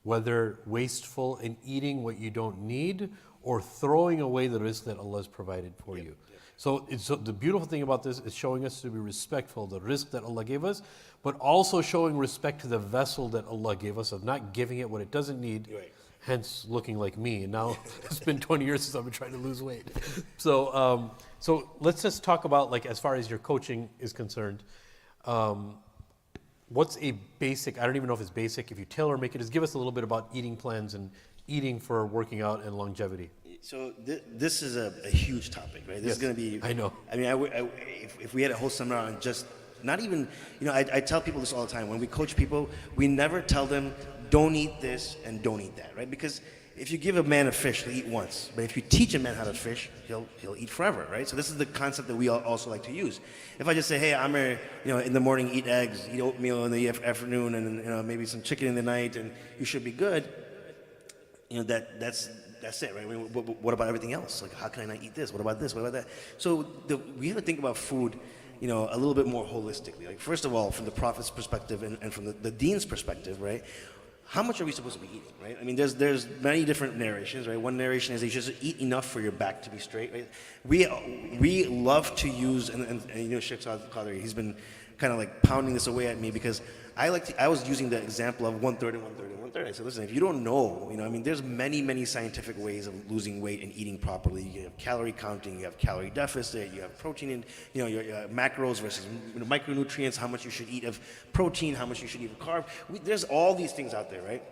Whether wasteful in eating what you don't need or throwing away the rizq that Allah has provided for you. So the beautiful thing about this is showing us to be respectful of the rizq that Allah gave us, but also showing respect to the vessel that Allah gave us, of not giving it what it doesn't need, hence looking like me. And now it's been 20 years since I've been trying to lose weight. So let's just talk about, like, as far as your coaching is concerned, what's a basic, I don't even know if it's basic, if you tailor make it, just give us a little bit about eating plans and eating for working out and longevity. So this is a huge topic, right? This is going to be. I know. I mean, if we had a whole seminar on just, not even, I tell people this all the time. When we coach people, we never tell them, don't eat this and don't eat that, right? Because if you give a man a fish, he'll eat once. But if you teach a man how to fish, he'll eat forever, right? So this is the concept that we also like to use. If I just say, hey, Amir, in the morning eat eggs, eat oatmeal in the afternoon, and maybe some chicken in the night, and you should be good. That's it, right? I mean, what about everything else? Like, how can I not eat this? What about this? What about that? So we have to think about food, a little bit more holistically. Like, first of all, from the Prophet's perspective and from the Deen's perspective, right? How much are we supposed to be eating, right? I mean, there's many different narrations, right? One narration is you should eat enough for your back to be straight, right? We love to use, and Sheikh Qadri, he's been kind of like pounding this away at me because I was using the example of 1/3 and 1/3 and 1/3. I said, listen, if you don't know, there's many scientific ways of losing weight and eating properly. You have calorie counting, you have calorie deficit, you have protein in, your macros versus micronutrients, how much you should eat of protein, how much you should eat of carb. There's all these things out there, right?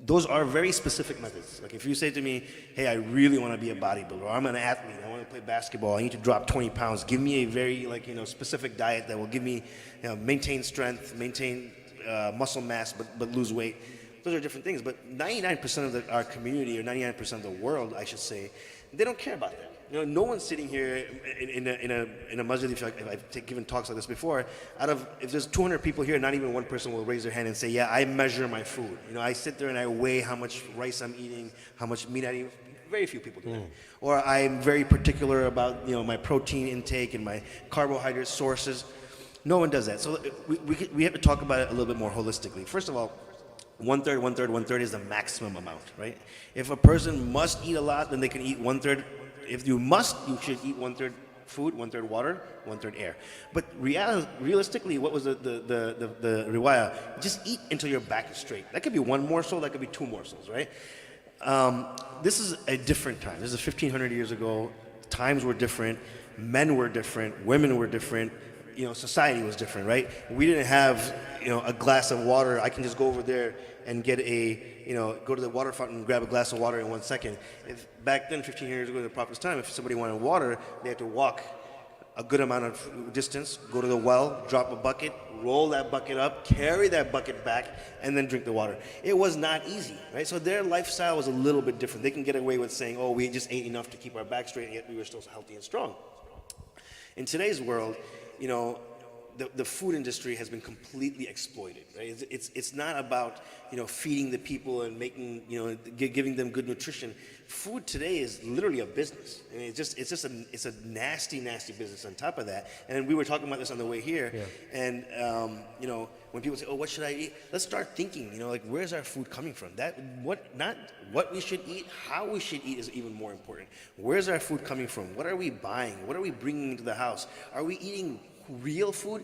Those are very specific methods. Like if you say to me, hey, I really want to be a bodybuilder, or I'm an athlete, I want to play basketball, I need to drop 20 pounds, give me a very specific diet that will give me, maintain strength, maintain muscle mass, but lose weight. Those are different things. But 99% of our community, or 99% of the world, I should say, they don't care about that. No one's sitting here in a masjid, if I've given talks like this before, if there's 200 people here, not even one person will raise their hand and say, yeah, I measure my food. I sit there and I weigh how much rice I'm eating, how much meat I eat. Very few people do that. Or I'm very particular about, my protein intake and my carbohydrate sources. No one does that. So we have to talk about it a little bit more holistically. First of all, 1/3, 1/3, 1/3 is the maximum amount, right? If a person must eat a lot, then they can eat 1/3. If you must, you should eat 1/3 food, 1/3 water, 1/3 air. But realistically, what was the riwayah? Just eat until your back is straight. That could be one morsel, that could be 2 morsels, right? This is a different time. This is 1,500 years ago. Times were different. Men were different. Women were different. society was different, right? We didn't have, a glass of water. I can just go over there and get go to the water fountain and grab a glass of water in 1 second. If back then, 15 years ago in the Prophet's time, if somebody wanted water, they had to walk a good amount of distance, go to the well, drop a bucket, roll that bucket up, carry that bucket back, and then drink the water. It was not easy, right? So their lifestyle was a little bit different. They can get away with saying, oh, we just ate enough to keep our back straight, and yet we were still healthy and strong. In today's world, the food industry has been completely exploited, right? It's not about, feeding the people and making, giving them good nutrition. Food today is literally a business. I mean, it's a nasty, nasty business on top of that. And we were talking about this on the way here. Yeah. And, when people say, oh, what should I eat? Let's start thinking, where's our food coming from? Not what we should eat, how we should eat is even more important. Where's our food coming from? What are we buying? What are we bringing into the house? Are we eating real food?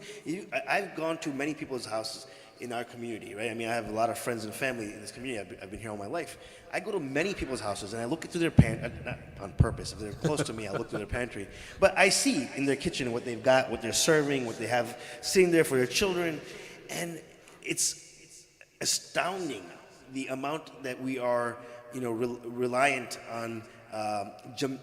I've gone to many people's houses in our community, right? I mean, I have a lot of friends and family in this community. I've been here all my life. I go to many people's houses and I look through their pantry, not on purpose. If they're close to me, I look through their pantry. But I see in their kitchen what they've got, what they're serving, what they have sitting there for their children. And it's astounding the amount that we are, reliant on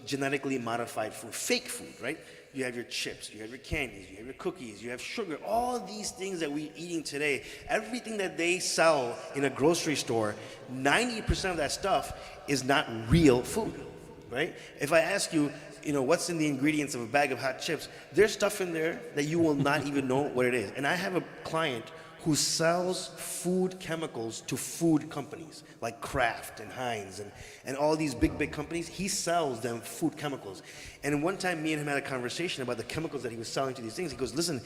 genetically modified food, fake food, right? You have your chips, you have your candies, you have your cookies, you have sugar, all these things that we're eating today. Everything that they sell in a grocery store, 90% of that stuff is not real food, right? If I ask you, what's in the ingredients of a bag of hot chips, there's stuff in there that you will not even know what it is. And I have a client who sells food chemicals to food companies like Kraft and Heinz and all these big companies. He sells them food chemicals. And one time me and him had a conversation about the chemicals that he was selling to these things. He goes, listen,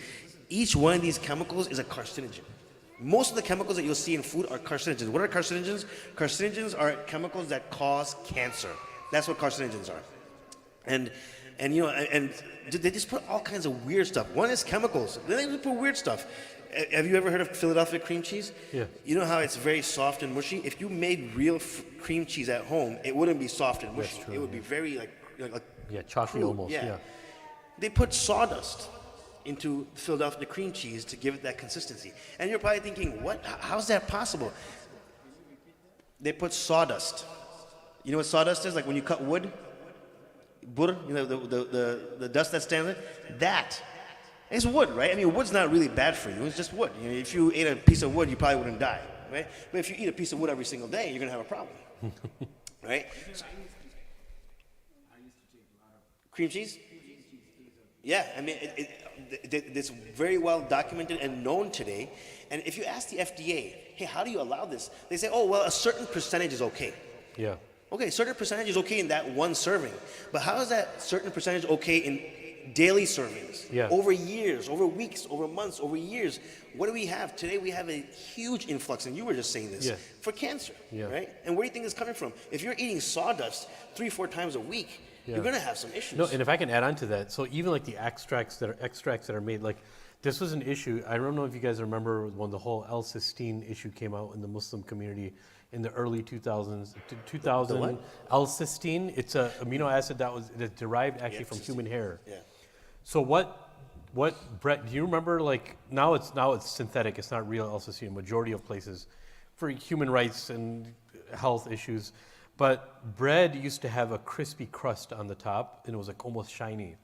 each one of these chemicals is a carcinogen. Most of the chemicals that you'll see in food are carcinogens. What are carcinogens? Carcinogens are chemicals that cause cancer. That's what carcinogens are. And they just put all kinds of weird stuff. One is chemicals. Then they put weird stuff. Have you ever heard of Philadelphia cream cheese? Yeah. You know how it's very soft and mushy? If you made real cream cheese at home, it wouldn't be soft and mushy. That's true, it would be very chocolate crude. almost. Yeah. They put sawdust into Philadelphia cream cheese to give it that consistency. And you're probably thinking, what? How's that possible? They put sawdust. You know what sawdust is? Like when you cut wood? Burr, the dust that stands there? That. It's wood, right? I mean, wood's not really bad for you. It's just wood. If you ate a piece of wood, you probably wouldn't die, right? But if you eat a piece of wood every single day, you're going to have a problem, right? Cream cheese? Yeah, I mean, it's very well documented and known today. And if you ask the FDA, hey, how do you allow this? They say, oh, well, a certain percentage is okay. Yeah. Okay, a certain percentage is okay in that one serving. But how is that certain percentage okay in daily servings? Yeah. Over years, over weeks, over months, over years? What do we have? Today we have a huge influx, and you were just saying this, Yeah. for cancer, Yeah. right? And where do you think it's coming from? If you're eating sawdust 3-4 times a week, Yeah. you're going to have some issues. No, and if I can add on to that, so even like the extracts that are made, like this was an issue. I don't know if you guys remember when the whole L-cysteine issue came out in the Muslim community in the early 2000s. 2000 what? L-cysteine. It's a amino acid that's derived actually from cysteine. human hair. Yeah. So what Brett? Do you remember? Like now it's synthetic. It's not real L-cysteine. Majority of places for human rights and health issues. But bread used to have a crispy crust on the top, and it was like almost shiny.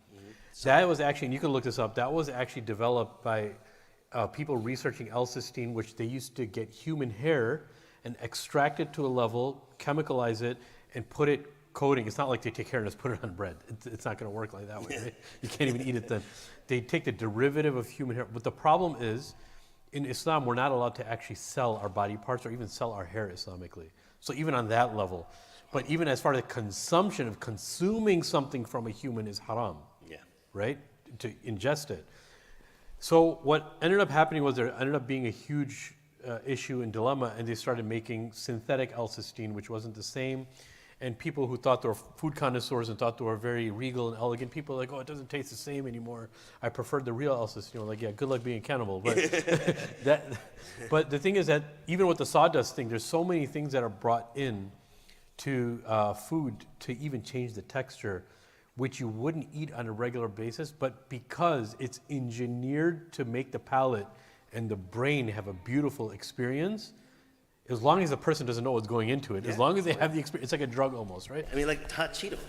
That was actually, and you can look this up, that was actually developed by people researching L-cysteine, which they used to get human hair and extract it to a level, chemicalize it, and put it coating. It's not like they take hair and just put it on bread. It's not going to work like that way. Right? You can't even eat it then. They take the derivative of human hair. But the problem is, in Islam, we're not allowed to actually sell our body parts or even sell our hair Islamically. So even on that level. But even as far as the consumption of consuming something from a human is haram. Yeah. Right? To ingest it. So what ended up happening was there ended up being a huge issue and dilemma, and they started making synthetic L-cysteine, which wasn't the same. And people who thought they were food connoisseurs and thought they were very regal and elegant, people were like, oh, it doesn't taste the same anymore. I preferred the real L-cysteine. Like, yeah, good luck being a cannibal. But but the thing is that even with the sawdust thing, there's so many things that are brought in to food to even change the texture. which you wouldn't eat on a regular basis, but because it's engineered to make the palate and the brain have a beautiful experience, as long as the person doesn't know what's going into it, as long as they have the experience, it's like a drug almost, right? I mean, like hot Cheetos.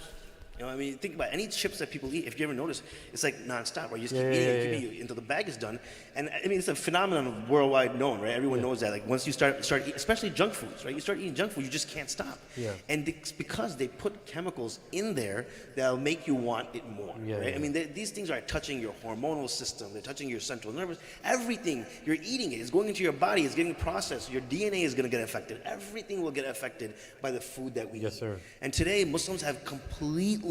You know, I mean, think about it. Any chips that people eat. If you ever notice, it's like nonstop, right? You just keep eating until the bag is done. And I mean, it's a phenomenon worldwide known, right? Everyone knows that. Like once you start eating, especially junk foods, right? You start eating junk food, you just can't stop. Yeah. And it's because they put chemicals in there that'll make you want it more, right? I mean, these things are touching your hormonal system. They're touching your central nervous. Everything you're eating, it's going into your body. It's getting processed. Your DNA is going to get affected. Everything will get affected by the food that we eat. Yes, sir. And today, Muslims have completely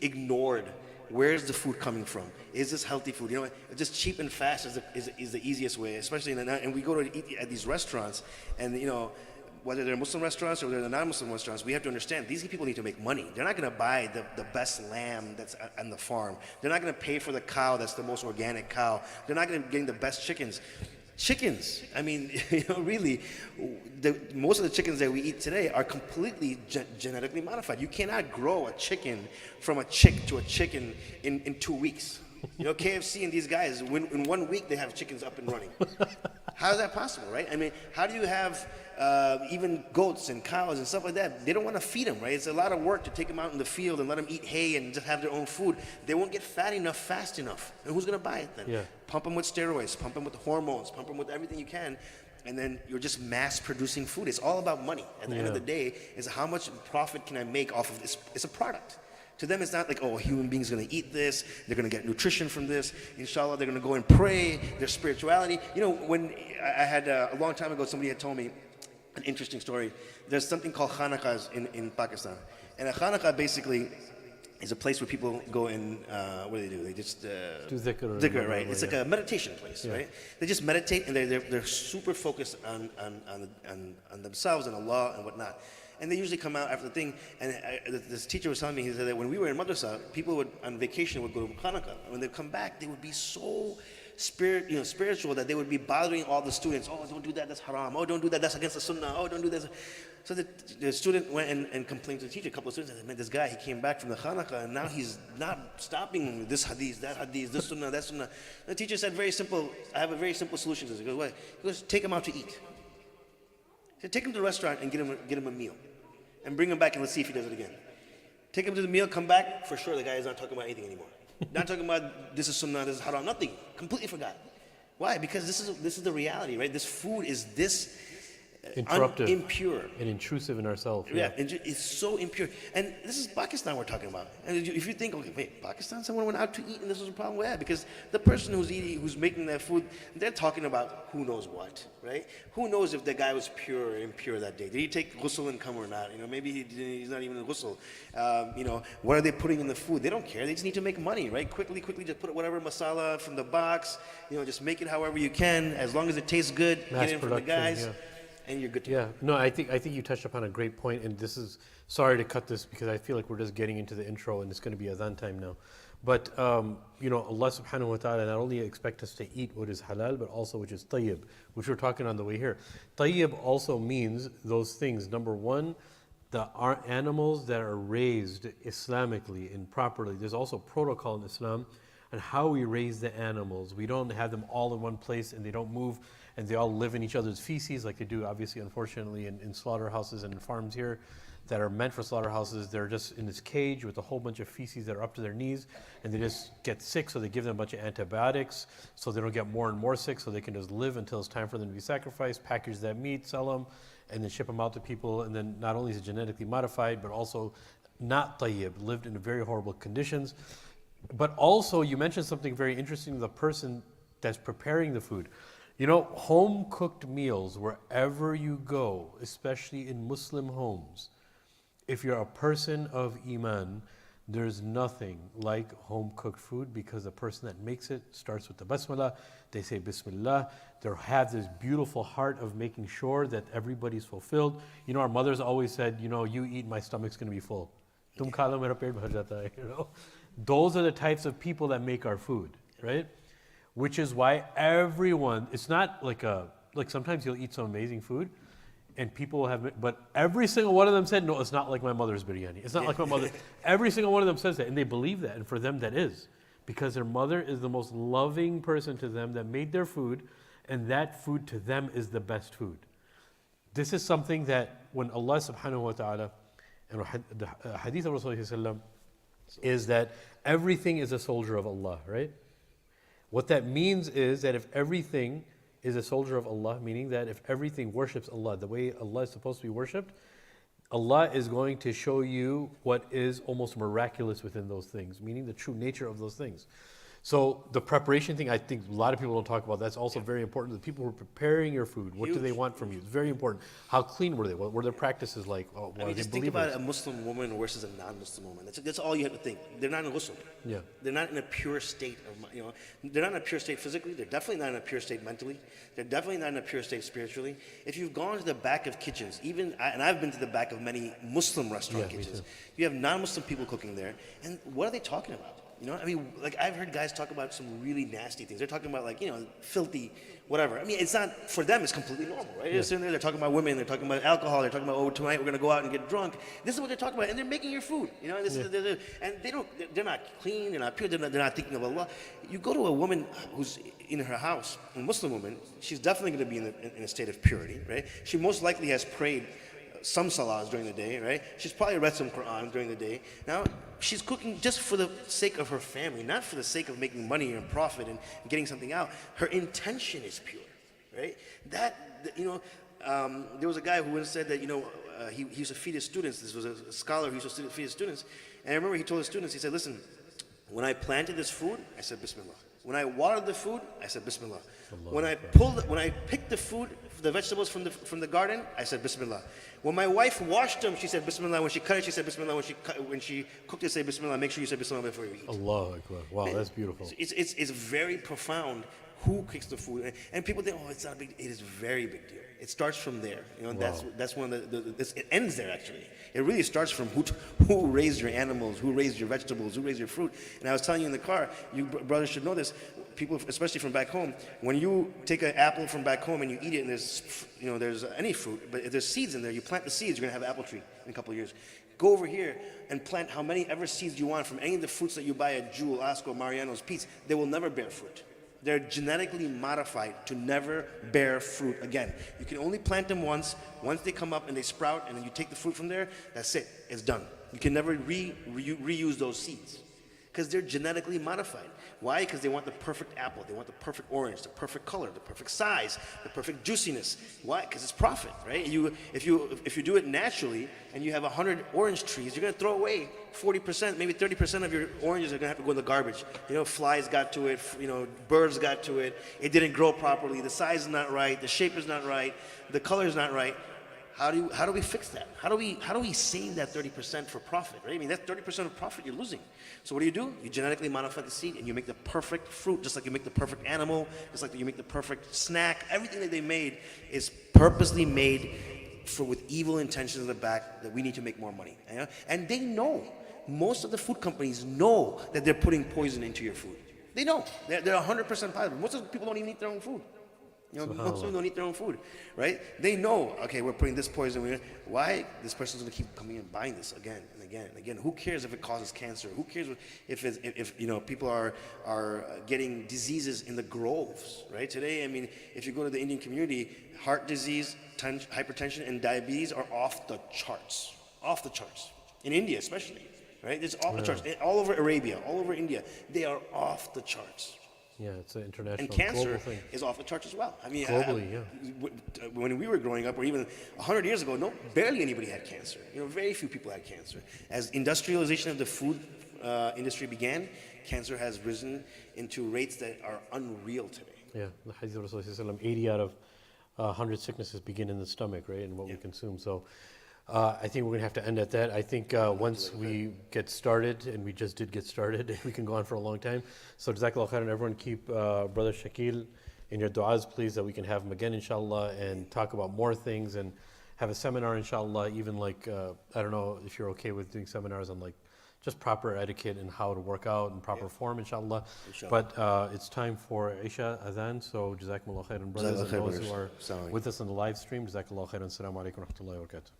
ignored where's the food coming from. Is this healthy food? You know, just cheap and fast is the easiest way, especially and we go to eat at these restaurants, and you know, whether they're Muslim restaurants or they're non-Muslim restaurants, we have to understand these people need to make money. They're not going to buy the best lamb that's on the farm. They're not going to pay for the cow that's the most organic cow. They're not going to get the best chickens. Chickens, I mean, you know, really, most of the chickens that we eat today are completely genetically modified. You cannot grow a chicken from a chick to a chicken in 2 weeks. You know, KFC and these guys, in 1 week they have chickens up and running. How is that possible, right? I mean, how do you have even goats and cows and stuff like that? They don't want to feed them, right? It's a lot of work to take them out in the field and let them eat hay and just have their own food. They won't get fat enough fast enough. And who's going to buy it then? Yeah. Pump them with steroids, pump them with hormones, pump them with everything you can, and then you're just mass producing food. It's all about money. At the end of the day, is how much profit can I make off of this? It's a product. To them, it's not like, oh, a human being's going to eat this. They're going to get nutrition from this. Inshallah, they're going to go and pray. Their spirituality. You know, when I had a long time ago, somebody had told me an interesting story. There's something called Khanaqahs in Pakistan. And a Khanaqah basically is a place where people go and, what do? They just Do dhikr. Dhikr, right? It's like a meditation place, right? They just meditate and they're super focused on themselves and Allah and whatnot. And they usually come out after the thing, and this teacher was telling me, he said that when we were in madrasa, people would, on vacation, would go to Khanaqah. When they come back, they would be so spiritual that they would be bothering all the students. Oh, don't do that, that's haram. Oh, don't do that, that's against the sunnah. Oh, don't do that. So the student went and complained to the teacher. A couple of students said, man, this guy, he came back from the Khanaqah, and now he's not stopping this hadith, that hadith, this sunnah, that sunnah. The teacher said, very simple, I have a very simple solution to this. He goes, what? He goes, take him out to eat. He said, take him to the restaurant and get him a meal. And bring him back and let's see if he does it again. Take him to the meal, come back, for sure the guy is not talking about anything anymore. Not talking about this is sunnah, this is haram, nothing. Completely forgot. Why? Because this is the reality, right? This food is this interruptive, impure, and intrusive in ourselves. Yeah, it's so impure. And this is Pakistan we're talking about. And if you think, okay, wait, Pakistan, someone went out to eat and this was a problem? Yeah, because the person who's making that food, they're talking about who knows what, right? Who knows if the guy was pure or impure that day? Did he take ghusl and come or not? You know, maybe he's not even in ghusl. You know, what are they putting in the food? They don't care. They just need to make money, right? Quickly, just put whatever masala from the box. You know, just make it however you can, as long as it tastes good. Mass get it from the guys. Yeah. And you're good to go. No, I think you touched upon a great point, and this is, sorry to cut this because I feel like we're just getting into the intro and it's going to be adhan time now. But, you know, Allah subhanahu wa ta'ala not only expects us to eat what is halal, but also which is tayyib, which we're talking on the way here. Tayyib also means those things. Number one, our animals that are raised Islamically and properly. There's also protocol in Islam on how we raise the animals. We don't have them all in one place and they don't move and they all live in each other's feces like they do, obviously, unfortunately, in slaughterhouses and in farms here that are meant for slaughterhouses. They're just in this cage with a whole bunch of feces that are up to their knees, and they just get sick, so they give them a bunch of antibiotics so they don't get more and more sick, so they can just live until it's time for them to be sacrificed, package that meat, sell them, and then ship them out to people. And then not only is it genetically modified, but also not tayyib, lived in very horrible conditions. But also, you mentioned something very interesting, the person that's preparing the food. You know, home-cooked meals, wherever you go, especially in Muslim homes, if you're a person of Iman, there's nothing like home-cooked food because the person that makes it starts with the basmala, they say Bismillah, they have this beautiful heart of making sure that everybody's fulfilled. You know, our mothers always said, you know, you eat, my stomach's going to be full. Tum kha lo, mera pet bhar jata hai, you know. Those are the types of people that make our food, right? Which is why everyone, it's not like sometimes you'll eat some amazing food, and people have, but every single one of them said, no, it's not like my mother's biryani. It's not like my mother. Every single one of them says that, and they believe that, and for them that is. Because their mother is the most loving person to them that made their food, and that food to them is the best food. This is something that when Allah subhanahu wa ta'ala, and the hadith of Rasulullah is that everything is a soldier of Allah, right? What that means is that if everything is a soldier of Allah, meaning that if everything worships Allah the way Allah is supposed to be worshipped, Allah is going to show you what is almost miraculous within those things, meaning the true nature of those things. So the preparation thing, I think a lot of people don't talk about. That's also very important. The people who are preparing your food, what do they want from you? It's very important. How clean were they? What were their practices like? I mean, just think about a Muslim woman versus a non-Muslim woman. That's all you have to think. They're not in ghusl. Yeah. They're not in a pure state of, they're not in a pure state physically. They're definitely not in a pure state mentally. They're definitely not in a pure state spiritually. If you've gone to the back of kitchens, and I've been to the back of many Muslim restaurant kitchens, you have non-Muslim people cooking there, and what are they talking about? I mean, like I've heard guys talk about some really nasty things. They're talking about like, filthy, whatever. I mean, it's not, for them, it's completely normal, right? They're sitting there, they're talking about women, they're talking about alcohol, they're talking about, oh, tonight we're going to go out and get drunk. This is what they're talking about, and they're making your food, and they're not clean, they're not pure, they're not thinking of Allah. You go to a woman who's in her house, a Muslim woman, she's definitely going to be in a state of purity, right? She most likely has prayed some salahs during the day, right? She's probably read some Quran during the day. Now, she's cooking just for the sake of her family, not for the sake of making money and profit and getting something out. Her intention is pure, right? There was a guy who once said that, he used to feed his students. This was a scholar who used to feed his students. And I remember he told his students, he said, listen, when I planted this food, I said Bismillah. When I watered the food, I said Bismillah. When I picked the food, the vegetables from the garden, I said Bismillah. When my wife washed them, she said Bismillah. When she cut it, she said Bismillah. When she cooked it, say Bismillah. Make sure you say Bismillah before you eat. Allahu Akbar. Wow, that's beautiful. It's very profound who cooks the food, and people think, oh, it's not a big. It is a very big deal. It starts from there. Wow. That's one of it ends there actually. It really starts from who raised your animals, who raised your vegetables, who raised your fruit. And I was telling you in the car, you brothers should know this. People, especially from back home, when you take an apple from back home and you eat it, and there's any fruit, but if there's seeds in there, you plant the seeds, you're gonna have an apple tree in a couple of years. Go over here and plant how many ever seeds you want from any of the fruits that you buy at Jewel, Osco, Mariano's, Pete's. They will never bear fruit. They're genetically modified to never bear fruit again. You can only plant them once. Once they come up and they sprout, and then you take the fruit from there, that's it. It's done. You can never reuse those seeds because they're genetically modified. Why? Because they want the perfect apple. They want the perfect orange, the perfect color, the perfect size, the perfect juiciness. Why? Because it's profit, right? If you do it naturally and you have 100 orange trees, you're going to throw away 40%, maybe 30% of your oranges are going to have to go in the garbage. Flies got to it, birds got to it. It didn't grow properly. The size is not right. The shape is not right. The color is not right. How do we fix that? How do we save that 30% for profit, right? I mean, that's 30% of profit you're losing. So what do? You genetically modify the seed and you make the perfect fruit, just like you make the perfect animal, just like you make the perfect snack. Everything that they made is purposely made with evil intentions in the back that we need to make more money. And they know. Most of the food companies know that they're putting poison into your food. They know. They're 100% positive. Most of the people don't even eat their own food. Most people don't eat their own food, right? They know, okay, we're putting this poison in. Why? This person's going to keep coming and buying this again and again and again. Who cares if it causes cancer? Who cares if people are getting diseases in the groves, right? Today, I mean, if you go to the Indian community, heart disease, hypertension, and diabetes are off the charts. Off the charts. In India especially, right? It's off the charts. All over Arabia, all over India, they are off the charts. Yeah, it's an international, and cancer global thing. is off the charts as well. I mean, globally, when we were growing up, or even 100 years ago, barely anybody had cancer. Very few people had cancer. As industrialization of the food industry began, cancer has risen into rates that are unreal today. Yeah, the Hadith of Rasulullah, 80 out of 100 sicknesses begin in the stomach, right, and what we consume. So I think we're going to have to end at that. I think once we get started, and we just did get started, we can go on for a long time. So Jazakallah khairan, everyone keep Brother Shakil in your du'as, please, that we can have him again, inshallah, and talk about more things and have a seminar, inshallah, even like, I don't know if you're okay with doing seminars on like just proper etiquette and how to work out in proper form, inshallah. Inshallah. But it's time for Isha Adhan, so Jazakumullah khairan, brothers, and Jazakallah those khair, who are brothers. with us on the live stream. Jazakumullah khairan. Assalamu alaikum wa rahmatullahi wa barakatuh.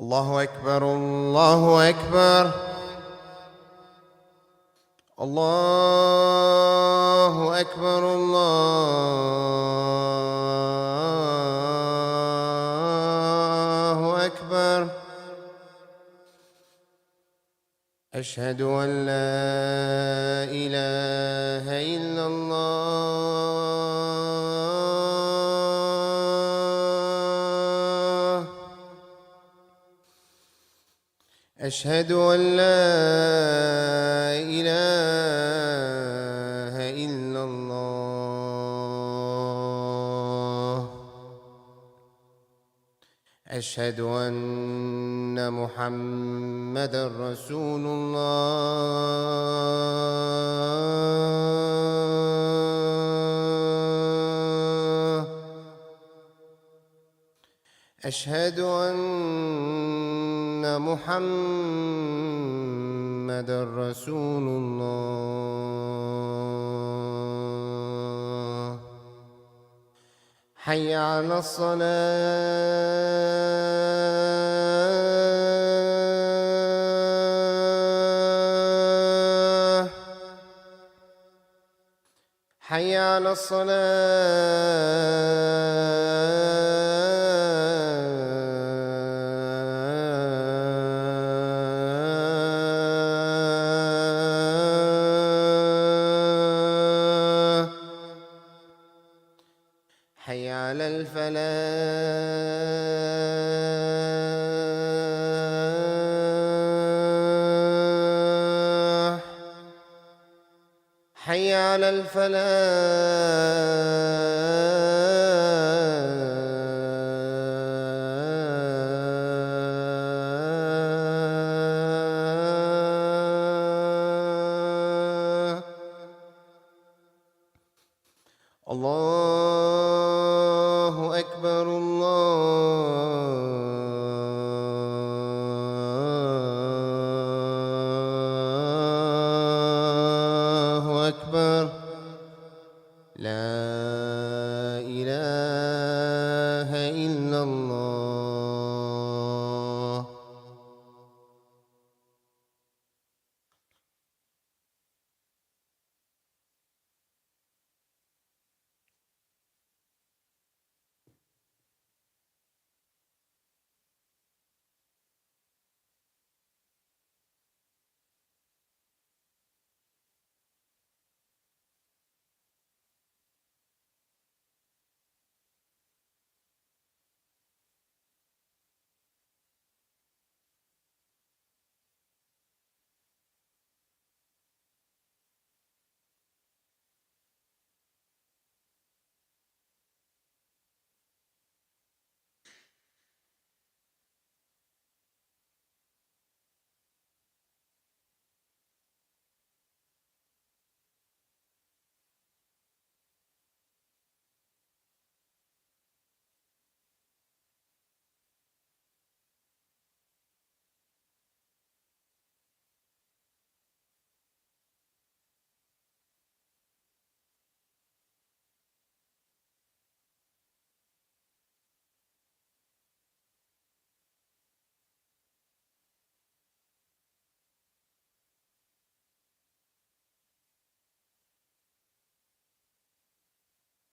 الله أكبر الله أكبر الله أكبر الله أكبر أشهد أن لا إله إلا الله أشهد أن لا إله إلا الله أشهد أن محمدا رسول الله أشهد أن محمدا رسول الله حي على الصلاة حي على الصلاة حي على الفلاح حي على الفلاح